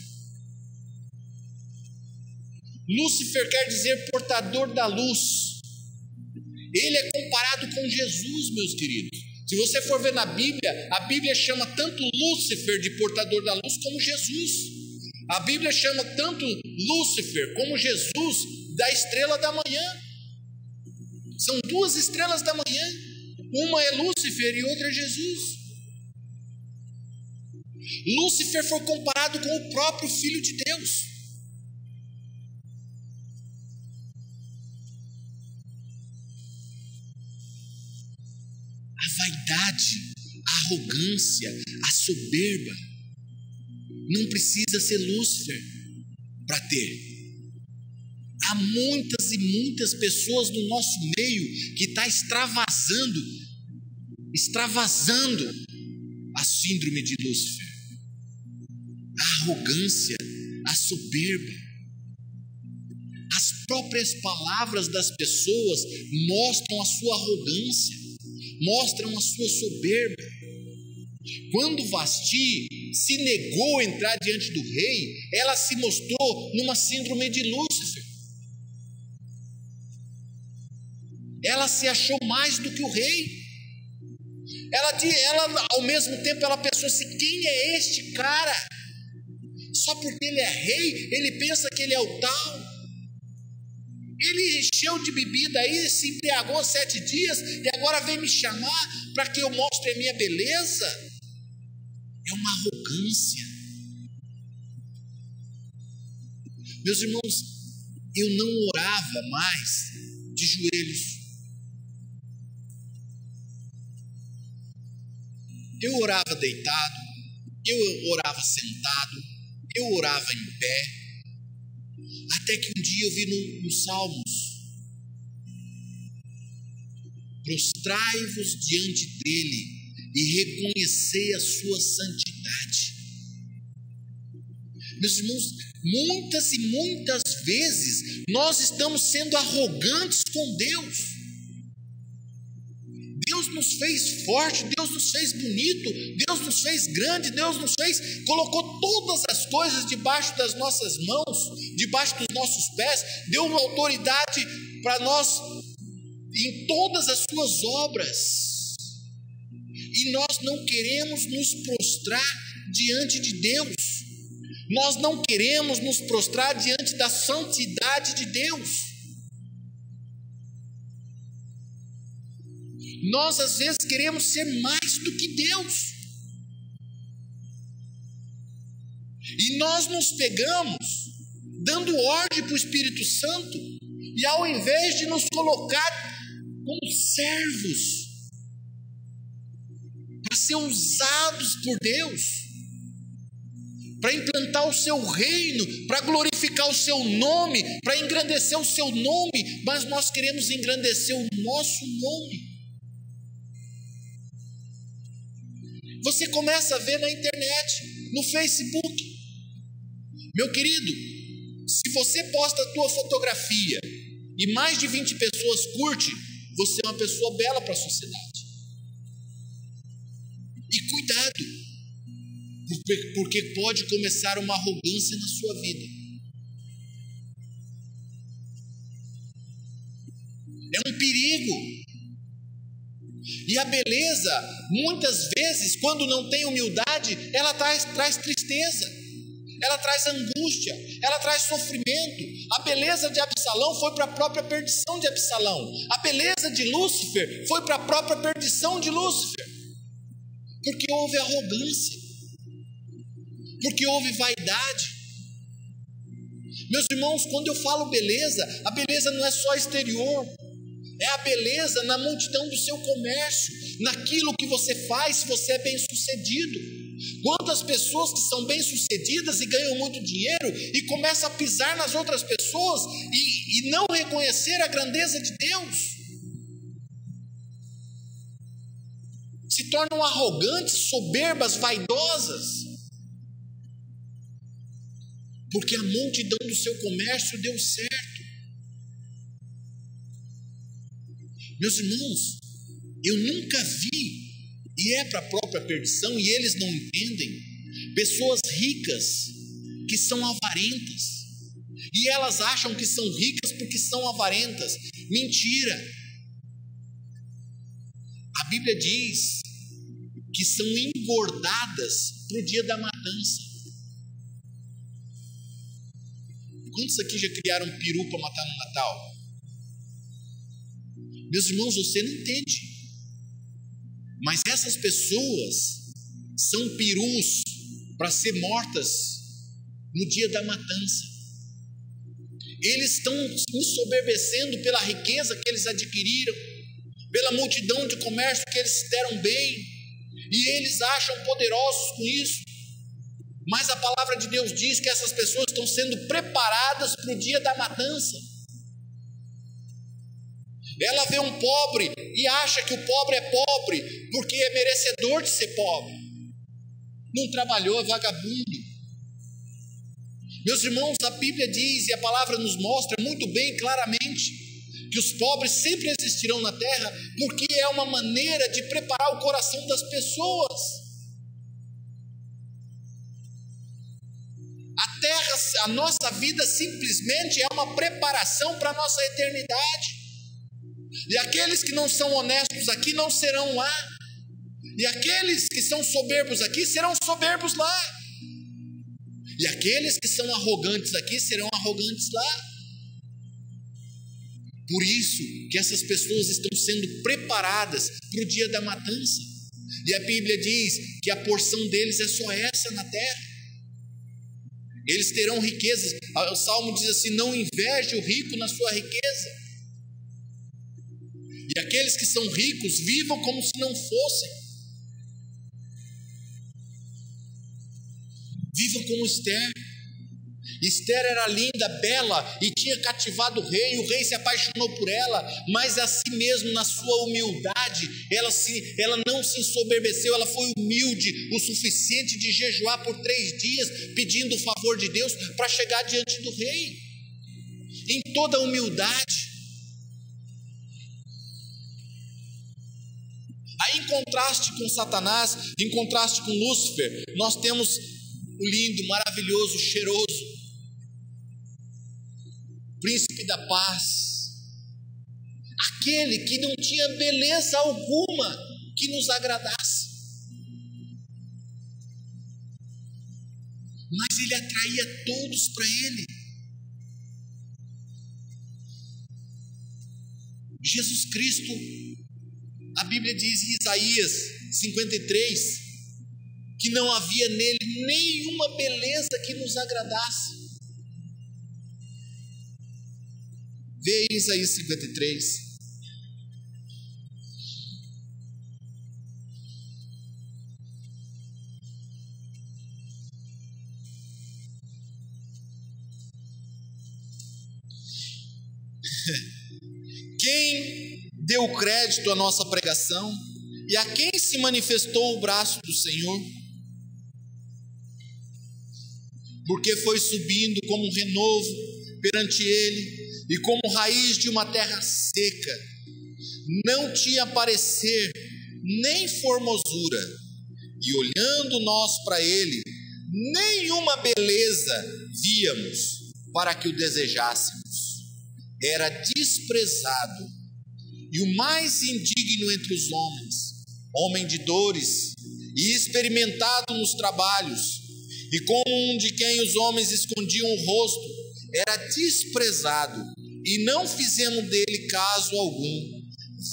Lúcifer quer dizer portador da luz. Ele é comparado com Jesus, meus queridos. Se você for ver na Bíblia, a Bíblia chama tanto Lúcifer de portador da luz como Jesus. A Bíblia chama tanto Lúcifer como Jesus da estrela da manhã. São duas estrelas da manhã. Uma é Lúcifer e outra é Jesus. Lúcifer foi comparado com o próprio Filho de Deus. A vaidade, a arrogância, a soberba não precisa ser Lúcifer para ter. Há muitas e muitas pessoas no nosso meio que está extravasando a síndrome de Lúcifer, a arrogância, a soberba. As próprias palavras das pessoas mostram a sua arrogância, mostram a sua soberba. Quando Vasti se negou a entrar diante do rei, ela se mostrou numa síndrome de Lúcifer. Ela se achou mais do que o rei. Ela ao mesmo tempo, ela pensou assim: quem é este cara? Só porque ele é rei, ele pensa que ele é o tal. Ele encheu de bebida aí, se embriagou 7 dias e agora vem me chamar para que eu mostre a minha beleza. É uma arrogância. Meus irmãos, eu não orava mais de joelhos. Eu orava deitado, eu orava sentado, eu orava em pé. Até que um dia eu vi nos Salmos: prostrai-vos diante dele e reconhecei a sua santidade. Meus irmãos, muitas e muitas vezes nós estamos sendo arrogantes com Deus. Deus nos fez forte, Deus nos fez bonito, Deus nos fez grande, Deus nos fez, colocou todas as coisas debaixo das nossas mãos, debaixo dos nossos pés, deu uma autoridade para nós em todas as suas obras. E nós não queremos nos prostrar diante de Deus. Nós não queremos nos prostrar diante da santidade de Deus. Nós às vezes queremos ser mais do que Deus. E nós nos pegamos dando ordem para o Espírito Santo, e ao invés de nos colocar como servos para ser usados por Deus, para implantar o seu reino, para glorificar o seu nome, para engrandecer o seu nome, mas nós queremos engrandecer o nosso nome. Você começa a ver na internet, no Facebook. Meu querido, se você posta a tua fotografia e mais de 20 pessoas curtem, você é uma pessoa bela para a sociedade. E cuidado, porque pode começar uma arrogância na sua vida. É um perigo. E a beleza, muitas vezes, quando não tem humildade, ela traz tristeza, ela traz angústia, ela traz sofrimento. A beleza de Absalão foi para a própria perdição de Absalão. A beleza de Lúcifer foi para a própria perdição de Lúcifer. Porque houve arrogância, porque houve vaidade. Meus irmãos, quando eu falo beleza, a beleza não é só exterior. É a beleza na multidão do seu comércio, naquilo que você faz, se você é bem sucedido. Quantas pessoas que são bem sucedidas e ganham muito dinheiro e começam a pisar nas outras pessoas e não reconhecer a grandeza de Deus, se tornam arrogantes, soberbas, vaidosas, porque a multidão do seu comércio deu certo. Meus irmãos, eu nunca vi, e é para a própria perdição, e eles não entendem, pessoas ricas que são avarentas, e elas acham que são ricas porque são avarentas. Mentira. A Bíblia diz que são engordadas para o dia da matança. Quantos aqui já criaram um peru para matar no Natal? Meus irmãos, você não entende. Mas essas pessoas são perus para ser mortas no dia da matança. Eles estão ensoberbecendo pela riqueza que eles adquiriram, pela multidão de comércio que eles se deram bem, e eles acham poderosos com isso. Mas a palavra de Deus diz que essas pessoas estão sendo preparadas para o dia da matança. Ela vê um pobre e acha que o pobre é pobre porque é merecedor de ser pobre. Não trabalhou, é vagabundo. Meus irmãos, a Bíblia diz e a palavra nos mostra muito bem, claramente, que os pobres sempre existirão na terra, porque é uma maneira de preparar o coração das pessoas. A terra, a nossa vida simplesmente é uma preparação para a nossa eternidade. E aqueles que não são honestos aqui não serão lá. E aqueles que são soberbos aqui serão soberbos lá. E aqueles que são arrogantes aqui serão arrogantes lá. Por isso que essas pessoas estão sendo preparadas para o dia da matança. E a Bíblia diz que a porção deles é só essa na terra. Eles terão riquezas. O Salmo diz assim: não inveje o rico na sua riqueza. E aqueles que são ricos vivam como se não fossem. Vivam como Esther. Esther era linda, bela e tinha cativado o rei. O rei se apaixonou por ela, mas a si mesmo, na sua humildade, ela não se ensoberbeceu. Ela foi humilde o suficiente de jejuar por 3 dias, pedindo o favor de Deus para chegar diante do rei, em toda a humildade. Aí, em contraste com Satanás, em contraste com Lúcifer, nós temos o lindo, maravilhoso, cheiroso príncipe da paz, aquele que não tinha beleza alguma que nos agradasse, mas ele atraía todos para ele. Jesus Cristo, a Bíblia diz em Isaías 53, que não havia nele nenhuma beleza que nos agradasse. Vê aí Isaías 53. Quem deu crédito à nossa pregação e a quem se manifestou o braço do Senhor? Porque foi subindo como um renovo perante ele, e como raiz de uma terra seca, não tinha parecer nem formosura, e olhando nós para ele, nenhuma beleza víamos para que o desejássemos. Era desprezado e o mais indigno entre os homens, homem de dores e experimentado nos trabalhos, e como um de quem os homens escondiam o rosto, era desprezado e não fizemos dele caso algum.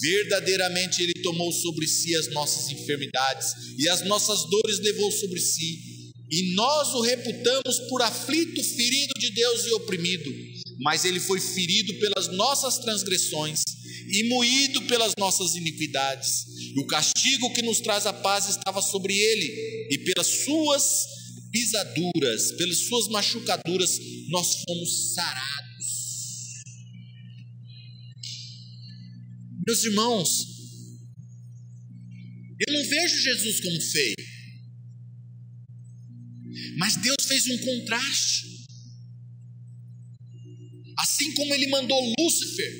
Verdadeiramente ele tomou sobre si as nossas enfermidades e as nossas dores levou sobre si, e nós o reputamos por aflito, ferido de Deus e oprimido. Mas ele foi ferido pelas nossas transgressões e moído pelas nossas iniquidades, e o castigo que nos traz a paz estava sobre ele, e pelas suas pisaduras, pelas suas machucaduras nós fomos sarados. Meus irmãos, eu não vejo Jesus como feio, mas Deus fez um contraste. Assim como ele mandou Lúcifer,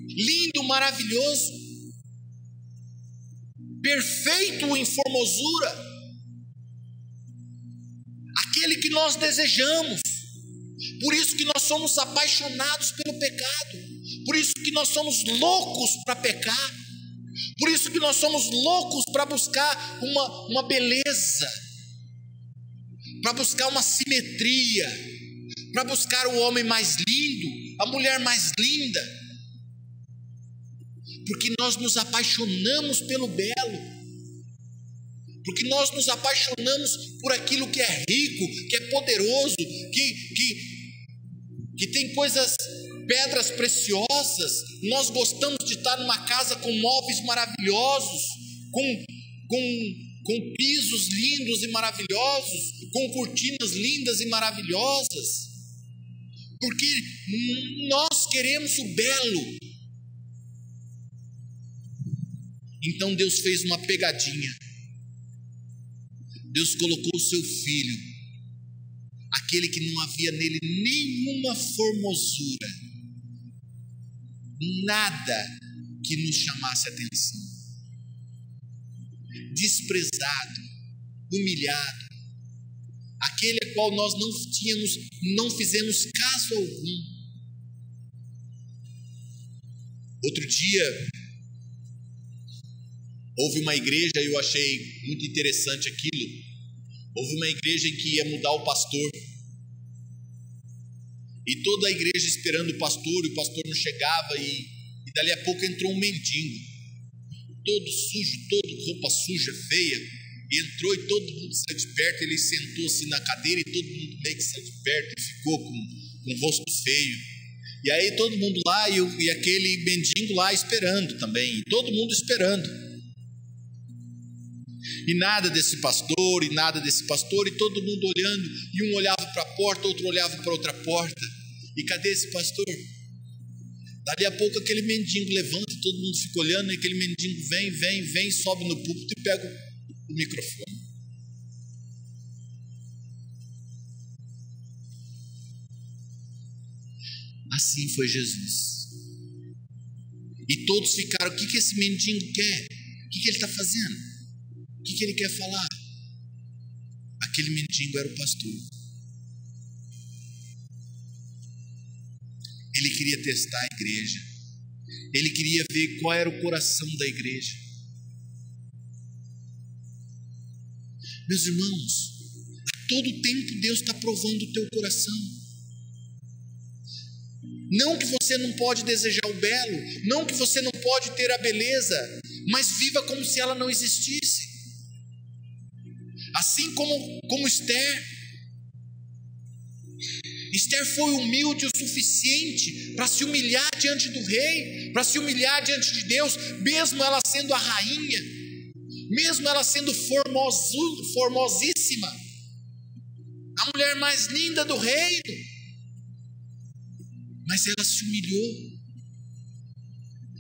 lindo, maravilhoso, perfeito em formosura, aquele que nós desejamos. Por isso que nós somos apaixonados pelo pecado, por isso que nós somos loucos para pecar, por isso que nós somos loucos para buscar uma beleza, para buscar uma simetria, para buscar o homem mais lindo, a mulher mais linda, porque nós nos apaixonamos pelo belo, porque nós nos apaixonamos por aquilo que é rico, que é poderoso, que tem coisas, pedras preciosas. Nós gostamos de estar numa casa com móveis maravilhosos, com pisos lindos e maravilhosos, com cortinas lindas e maravilhosas, porque nós queremos o belo. Então Deus fez uma pegadinha. Deus colocou o seu filho, aquele que não havia nele nenhuma formosura, nada que nos chamasse atenção, desprezado, humilhado, aquele a qual nós não fizemos caso algum. Outro dia houve uma igreja, eu achei muito interessante aquilo. Houve uma igreja em que ia mudar o pastor, e toda a igreja esperando o pastor, e o pastor não chegava, e dali a pouco entrou um mendigo, todo sujo, todo roupa suja, feia, e entrou, e todo mundo saiu de perto. Ele sentou-se na cadeira, e todo mundo meio que saiu de perto, e ficou com o rosto feio. E aí todo mundo lá, e aquele mendigo lá esperando também, e todo mundo esperando. E nada desse pastor, e todo mundo olhando, e um olhava para a porta, outro olhava para outra porta. E cadê esse pastor? Dali a pouco aquele mendigo levanta, todo mundo fica olhando, e aquele mendigo vem, sobe no púlpito e pega o microfone. Assim foi Jesus. E todos ficaram: o que esse mendigo quer? O que ele está fazendo? O que ele quer falar? Aquele mendigo era o pastor. Ele queria testar a igreja. Ele queria ver qual era o coração da igreja. Meus irmãos, a todo tempo Deus está provando o teu coração. Não que você não pode desejar o belo, não que você não pode ter a beleza, mas viva como se ela não existisse. Assim como Esther foi humilde o suficiente para se humilhar diante do rei, para se humilhar diante de Deus, mesmo ela sendo a rainha, mesmo ela sendo formosíssima, a mulher mais linda do reino, mas ela se humilhou.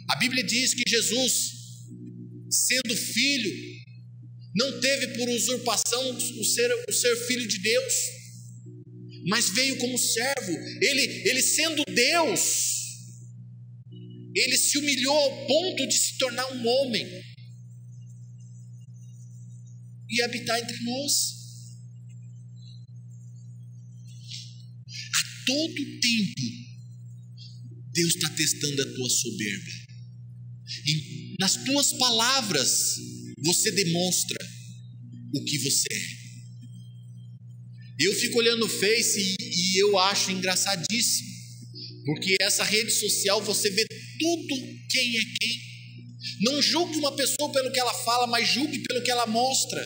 A Bíblia diz que Jesus, sendo filho, não teve por usurpação o ser filho de Deus, mas veio como servo. Ele sendo Deus, ele se humilhou ao ponto de se tornar um homem e habitar entre nós. A todo tempo Deus está testando a tua soberba. E nas tuas palavras você demonstra o que você é. Eu fico olhando o Face e eu acho engraçadíssimo, porque essa rede social você vê tudo quem é quem. Não julgue uma pessoa pelo que ela fala, mas julgue pelo que ela mostra.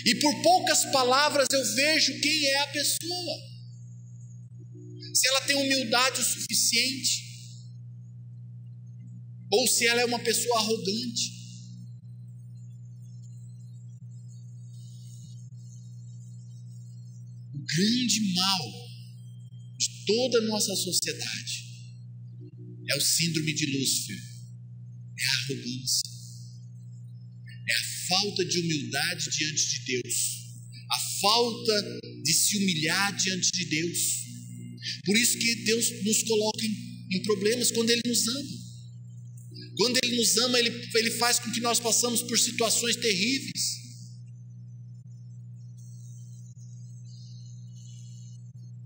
E por poucas palavras eu vejo quem é a pessoa, se ela tem humildade o suficiente, ou se ela é uma pessoa arrogante. O grande mal de toda a nossa sociedade é o síndrome de Lúcifer, é a arrogância, é a falta de humildade diante de Deus, a falta de se humilhar diante de Deus. Por isso que Deus nos coloca em problemas quando Ele nos ama. Quando Ele nos ama, Ele faz com que nós passamos por situações terríveis.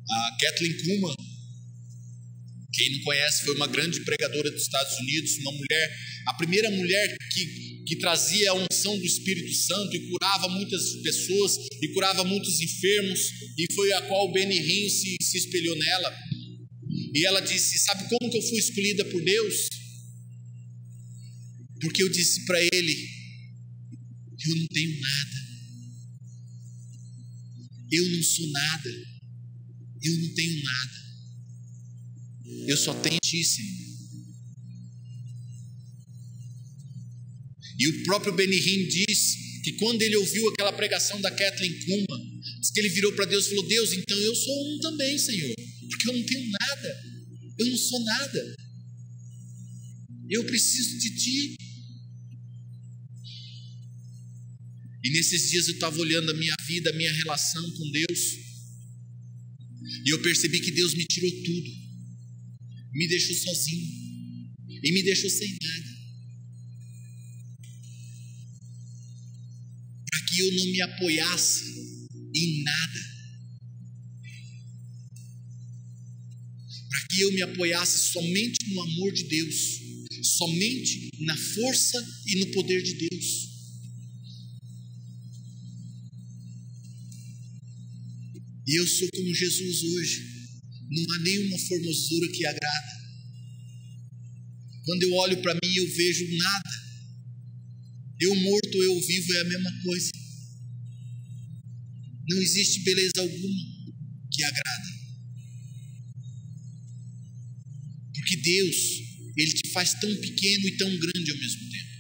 A Kathleen Kuhlman, quem não conhece, foi uma grande pregadora dos Estados Unidos, uma mulher, a primeira mulher que que trazia a unção do Espírito Santo e curava muitas pessoas e curava muitos enfermos, e foi a qual Benny Hinn se espelhou nela. E ela disse: sabe como que eu fui escolhida por Deus? Porque eu disse para ele: eu não tenho nada, eu não sou nada, eu não tenho nada, eu só tenho Ti, Senhor. E o próprio Benny Hinn diz que quando ele ouviu aquela pregação da Kathleen Kuhlman, diz que ele virou para Deus e falou: Deus, então eu sou um também, Senhor, porque eu não tenho nada, eu não sou nada, eu preciso de Ti. E nesses dias eu estava olhando a minha vida, a minha relação com Deus, e eu percebi que Deus me tirou tudo, me deixou sozinho e me deixou sem nada, para que eu não me apoiasse em nada, para que eu me apoiasse somente no amor de Deus, somente na força e no poder de Deus. E eu sou como Jesus hoje, não há nenhuma formosura que agrada. Quando eu olho para mim, eu vejo nada. Eu morto ou eu vivo é a mesma coisa. Não existe beleza alguma que agrada. Porque Deus, Ele te faz tão pequeno e tão grande ao mesmo tempo.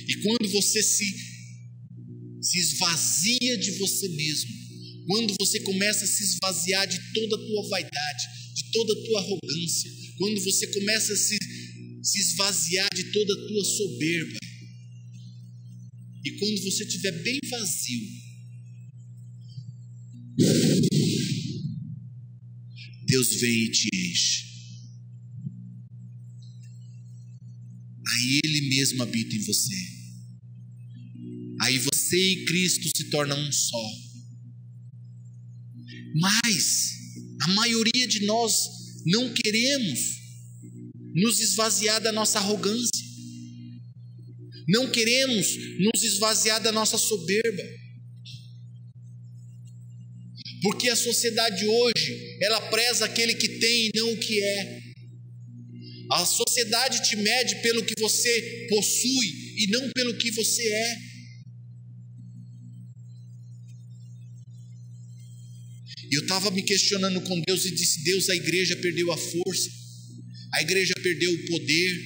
E quando você se esvazia de você mesmo, quando você começa a se esvaziar de toda a tua vaidade, de toda a tua arrogância, quando você começa a se esvaziar de toda a tua soberba, e quando você estiver bem vazio, Deus vem e te enche. Aí Ele mesmo habita em você. Aí você e Cristo se tornam um só. Mas a maioria de nós não queremos nos esvaziar da nossa arrogância, não queremos nos esvaziar da nossa soberba, porque a sociedade hoje, ela preza aquele que tem e não o que é. A sociedade te mede pelo que você possui e não pelo que você é. E eu estava me questionando com Deus e disse: Deus, a igreja perdeu a força, a igreja perdeu o poder.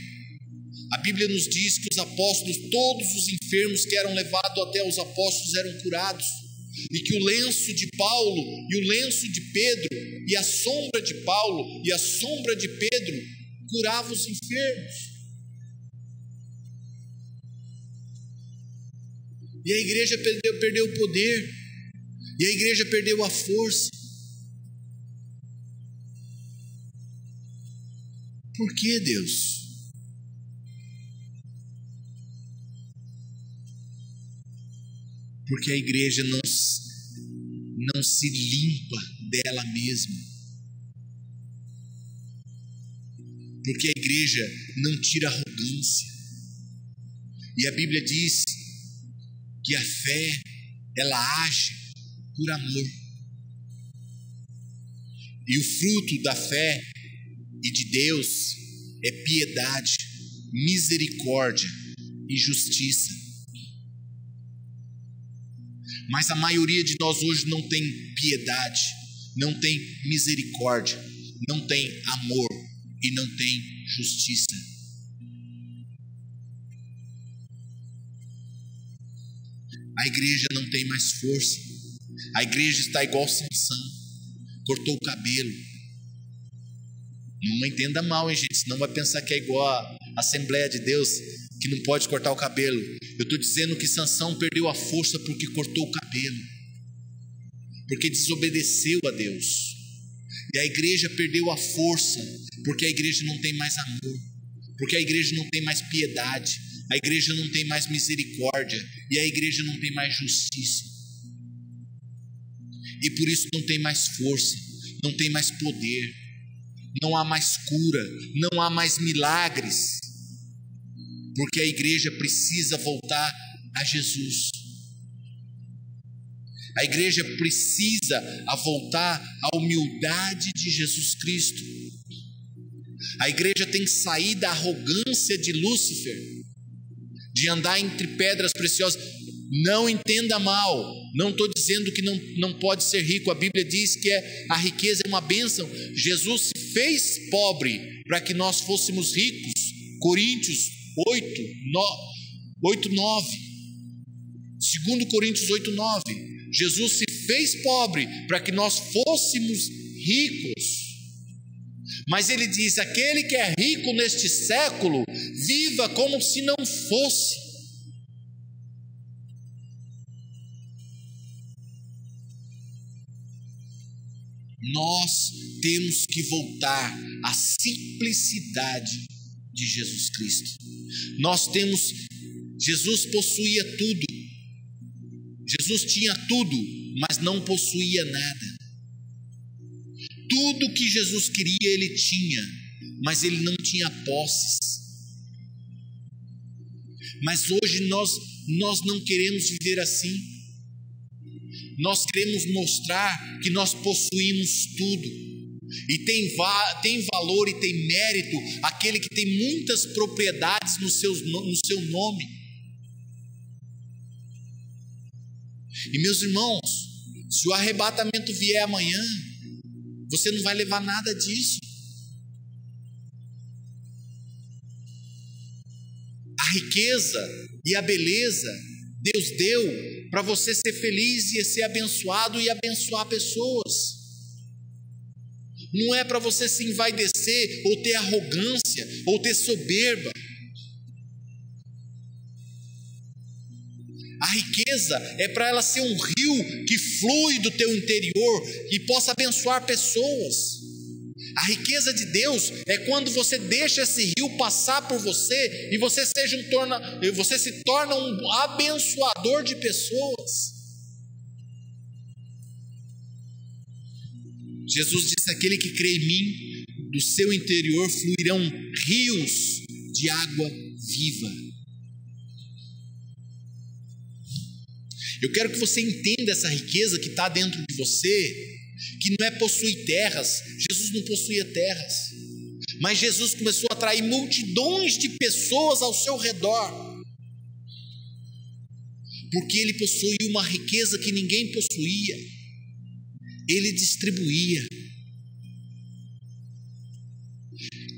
A Bíblia nos diz que os apóstolos, todos os enfermos que eram levados até os apóstolos eram curados, e que o lenço de Paulo e o lenço de Pedro e a sombra de Paulo e a sombra de Pedro curavam os enfermos. E a igreja perdeu o poder, e a igreja perdeu a força. Por que, Deus? Porque a igreja não se limpa dela mesma. Porque a igreja não tira arrogância. E a Bíblia diz que a fé, ela age por amor. E o fruto da fé e de Deus é piedade, misericórdia e justiça. Mas a maioria de nós hoje não tem piedade, não tem misericórdia, não tem amor e não tem justiça. A igreja não tem mais força. A igreja está igual Sansão, cortou o cabelo. Não entenda mal, hein, gente, senão vai pensar que é igual a Assembleia de Deus, que não pode cortar o cabelo. Eu estou dizendo que Sansão perdeu a força porque cortou o cabelo, porque desobedeceu a Deus. E a igreja perdeu a força porque a igreja não tem mais amor, porque a igreja não tem mais piedade, a igreja não tem mais misericórdia, e a igreja não tem mais justiça. E por isso não tem mais força, não tem mais poder, não há mais cura, não há mais milagres. Porque a igreja precisa voltar a Jesus. A igreja precisa voltar à humildade de Jesus Cristo. A igreja tem que sair da arrogância de Lúcifer, de andar entre pedras preciosas. Não entenda mal, não estou dizendo que não pode ser rico. A Bíblia diz que a riqueza é uma bênção. Jesus se fez pobre para que nós fôssemos ricos. Coríntios 8:9. 2 Coríntios 8:9. Jesus se fez pobre para que nós fôssemos ricos. Mas ele diz: aquele que é rico neste século, viva como se não fosse. Nós temos que voltar à simplicidade de Jesus Cristo. Jesus possuía tudo. Jesus tinha tudo, mas não possuía nada. Tudo que Jesus queria ele tinha, mas ele não tinha posses. Mas hoje nós não queremos viver assim. Nós queremos mostrar que nós possuímos tudo. E tem valor e tem mérito aquele que tem muitas propriedades no seu nome. E meus irmãos, se o arrebatamento vier amanhã, você não vai levar nada disso. A riqueza e a beleza Deus deu para você ser feliz e ser abençoado e abençoar pessoas. Não é para você se envaidecer ou ter arrogância ou ter soberba. A riqueza é para ela ser um rio que flui do teu interior e possa abençoar pessoas. A riqueza de Deus é quando você deixa esse rio passar por você e você se torna um abençoador de pessoas. Jesus disse: aquele que crê em mim, do seu interior fluirão rios de água viva. Eu quero que você entenda essa riqueza que está dentro de você, que não é possuir terras. Jesus não possuía terras, mas Jesus começou a atrair multidões de pessoas ao seu redor, porque ele possuía uma riqueza que ninguém possuía. Ele distribuía.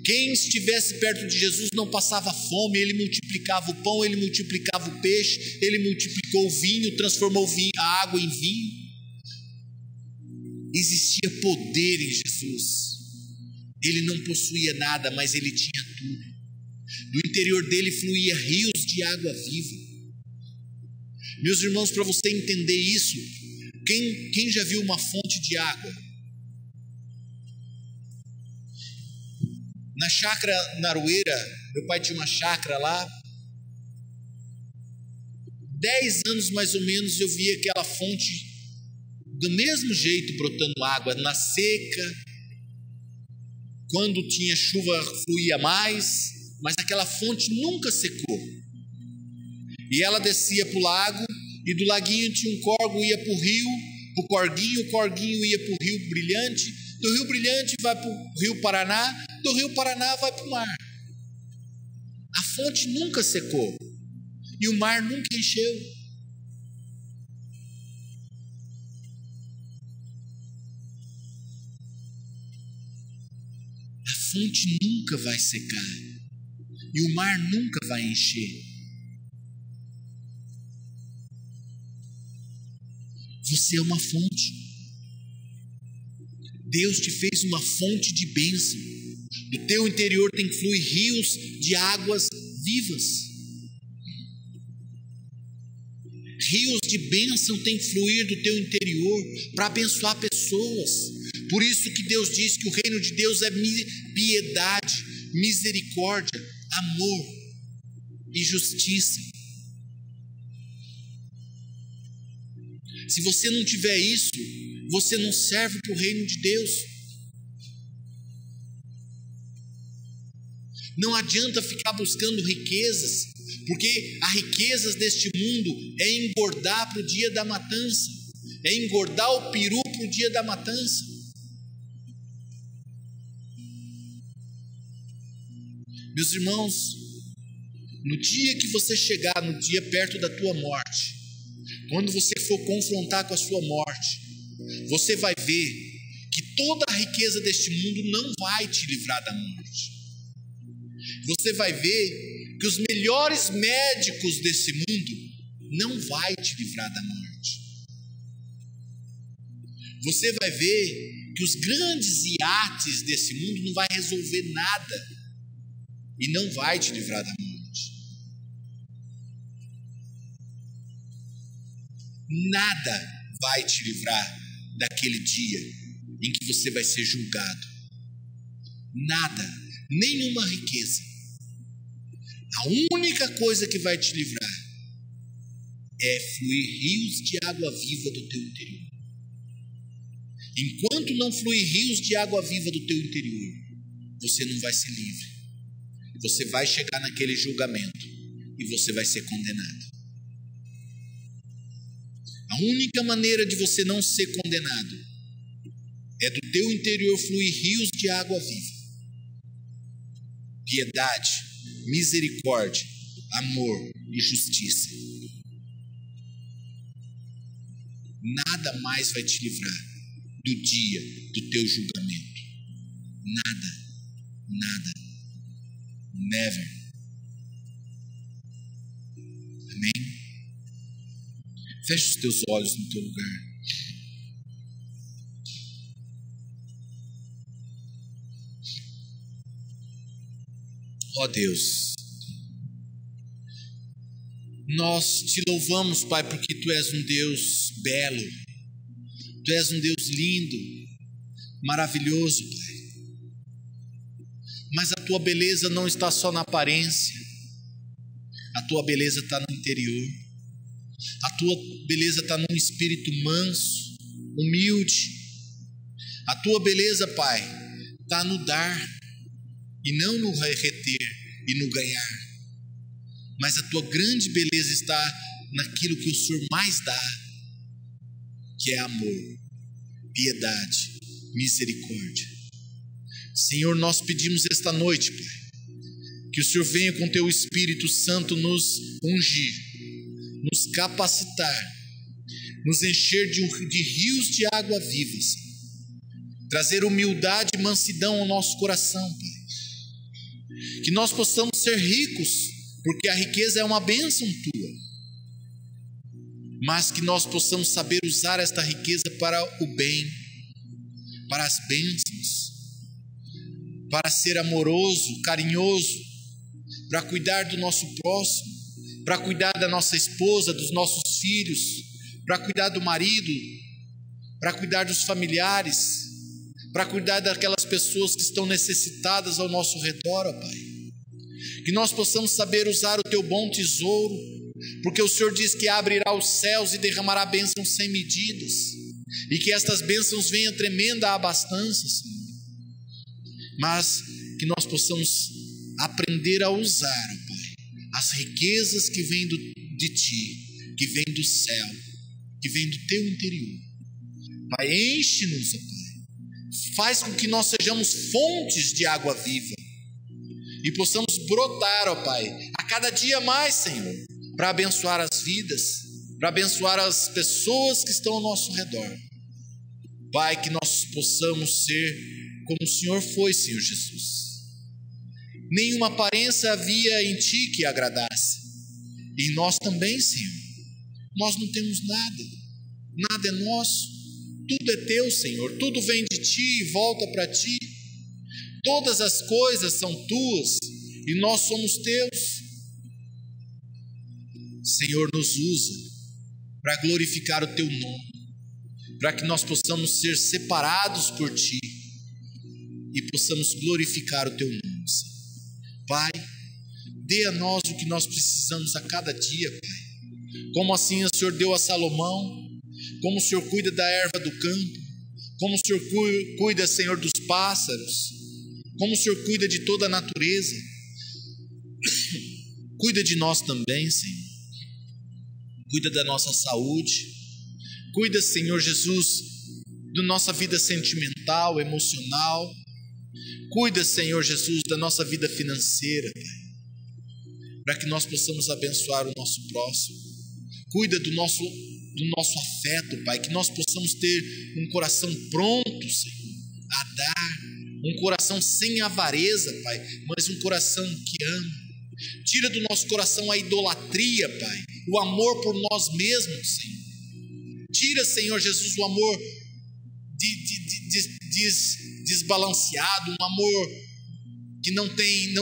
Quem estivesse perto de Jesus não passava fome. Ele multiplicava o pão, ele multiplicava o peixe, ele multiplicou o vinho, transformou a água em vinho. Existia poder em Jesus. Ele não possuía nada, mas ele tinha tudo. Do interior dele fluía rios de água viva. Meus irmãos, para você entender isso, quem já viu uma fonte de água? Na chácara Narueira, meu pai tinha uma chácara lá. 10 anos mais ou menos eu via aquela fonte do mesmo jeito brotando água, na seca. Quando tinha chuva fluía mais, mas aquela fonte nunca secou. E ela descia para o lago, e do laguinho tinha um córrego, ia para o rio, o corguinho ia para o Rio Brilhante, do Rio Brilhante vai para o Rio Paraná, do Rio Paraná vai para o mar. A fonte nunca secou e o mar nunca encheu. A fonte nunca vai secar e o mar nunca vai encher. Você é uma fonte. Deus te fez uma fonte de bênção. Do teu interior tem que fluir rios de águas vivas. Rios de bênção tem que fluir do teu interior para abençoar pessoas. Por isso que Deus diz que o reino de Deus é piedade, misericórdia, amor e justiça. Se você não tiver isso, você não serve para o reino de Deus. Não adianta ficar buscando riquezas porque as riquezas deste mundo é engordar para o dia da matança, é engordar o peru para o dia da matança. Meus irmãos, no dia que você chegar, no dia perto da tua morte, quando você for confrontar com a sua morte, você vai ver que toda a riqueza deste mundo não vai te livrar da morte. Você vai ver que os melhores médicos desse mundo não vai te livrar da morte. Você vai ver que os grandes iates desse mundo não vai resolver nada e não vai te livrar da morte. Nada vai te livrar daquele dia em que você vai ser julgado. Nada, nenhuma riqueza. A única coisa que vai te livrar é fluir rios de água viva do teu interior. Enquanto não fluir rios de água viva do teu interior, você não vai ser livre. Você vai chegar naquele julgamento e você vai ser condenado. A única maneira de você não ser condenado é do teu interior fluir rios de água viva. Piedade, misericórdia, amor e justiça. Nada mais vai te livrar do dia do teu julgamento. Nada, nada, never. Amém? Feche os teus olhos no teu lugar. Ó Deus, nós te louvamos, Pai, porque Tu és um Deus belo, Tu és um Deus lindo, maravilhoso, Pai. Mas a Tua beleza não está só na aparência, a Tua beleza está no interior, a Tua beleza está num espírito manso, humilde. A Tua beleza, Pai, está no dar e não no reter e no ganhar. Mas a Tua grande beleza está naquilo que o Senhor mais dá, que é amor, piedade, misericórdia. Senhor, nós pedimos esta noite, Pai, que o Senhor venha com Teu Espírito Santo nos ungir, nos capacitar, nos encher de rios de água viva, Senhor. Trazer humildade e mansidão ao nosso coração, Pai. Que nós possamos ser ricos, porque a riqueza é uma bênção Tua, mas que nós possamos saber usar esta riqueza para o bem, para as bênçãos, para ser amoroso, carinhoso, para cuidar do nosso próximo, para cuidar da nossa esposa, dos nossos filhos, para cuidar do marido, para cuidar dos familiares, para cuidar daquelas pessoas que estão necessitadas ao nosso redor, ó Pai. Que nós possamos saber usar o Teu bom tesouro, porque o Senhor diz que abrirá os céus e derramará bênçãos sem medidas, e que estas bênçãos venham tremenda abastança, Senhor. Mas que nós possamos aprender a usar, ó Pai, as riquezas que vêm de Ti, que vêm do céu, que vêm do Teu interior. Pai, enche-nos, ó Pai, faz com que nós sejamos fontes de água viva e possamos brotar, ó Pai, a cada dia mais, Senhor, para abençoar as vidas, para abençoar as pessoas que estão ao nosso redor. Pai, que nós possamos ser como o Senhor foi, Senhor Jesus. Nenhuma aparência havia em Ti que agradasse, e nós também, Senhor. Nós não temos nada, nada é nosso, tudo é Teu, Senhor, tudo vem de Ti e volta para Ti. Todas as coisas são Tuas e nós somos Teus. Senhor, nos usa para glorificar o Teu nome, para que nós possamos ser separados por Ti e possamos glorificar o Teu nome, Senhor. Pai, dê a nós o que nós precisamos a cada dia, Pai. Como assim o Senhor deu a Salomão, como o Senhor cuida da erva do campo, como o Senhor cuida, Senhor, dos pássaros, como o Senhor cuida de toda a natureza. Cuida de nós também, Senhor. Cuida da nossa saúde. Cuida, Senhor Jesus, da nossa vida sentimental, emocional. Cuida, Senhor Jesus, da nossa vida financeira, Pai, para que nós possamos abençoar o nosso próximo. Cuida do nosso afeto, Pai, que nós possamos ter um coração pronto, Senhor, a dar, um coração sem avareza, Pai, mas um coração que ama. Tira do nosso coração a idolatria, Pai, o amor por nós mesmos, Senhor. Tira, Senhor Jesus, o amor desbalanceado, um amor que não tem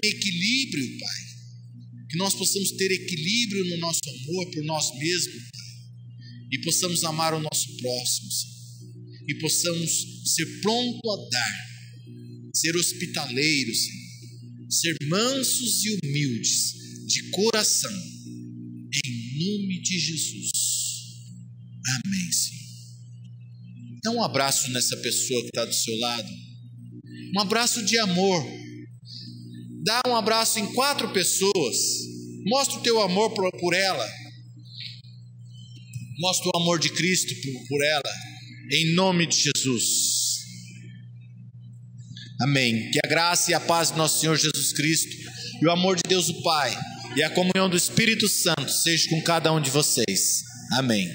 equilíbrio, Pai. Que nós possamos ter equilíbrio no nosso amor por nós mesmos, Pai, e possamos amar o nosso próximo, Senhor, e possamos ser pronto a dar, ser hospitaleiros, Senhor, ser mansos e humildes de coração, em nome de Jesus. Amém, Senhor. Dá um abraço nessa pessoa que está do seu lado, um abraço de amor. Dá um abraço em 4 pessoas. Mostra o teu amor por ela. Mostra o amor de Cristo por ela, em nome de Jesus. Amém. Que a graça e a paz do nosso Senhor Jesus Cristo e o amor de Deus o Pai e a comunhão do Espírito Santo seja com cada um de vocês. Amém.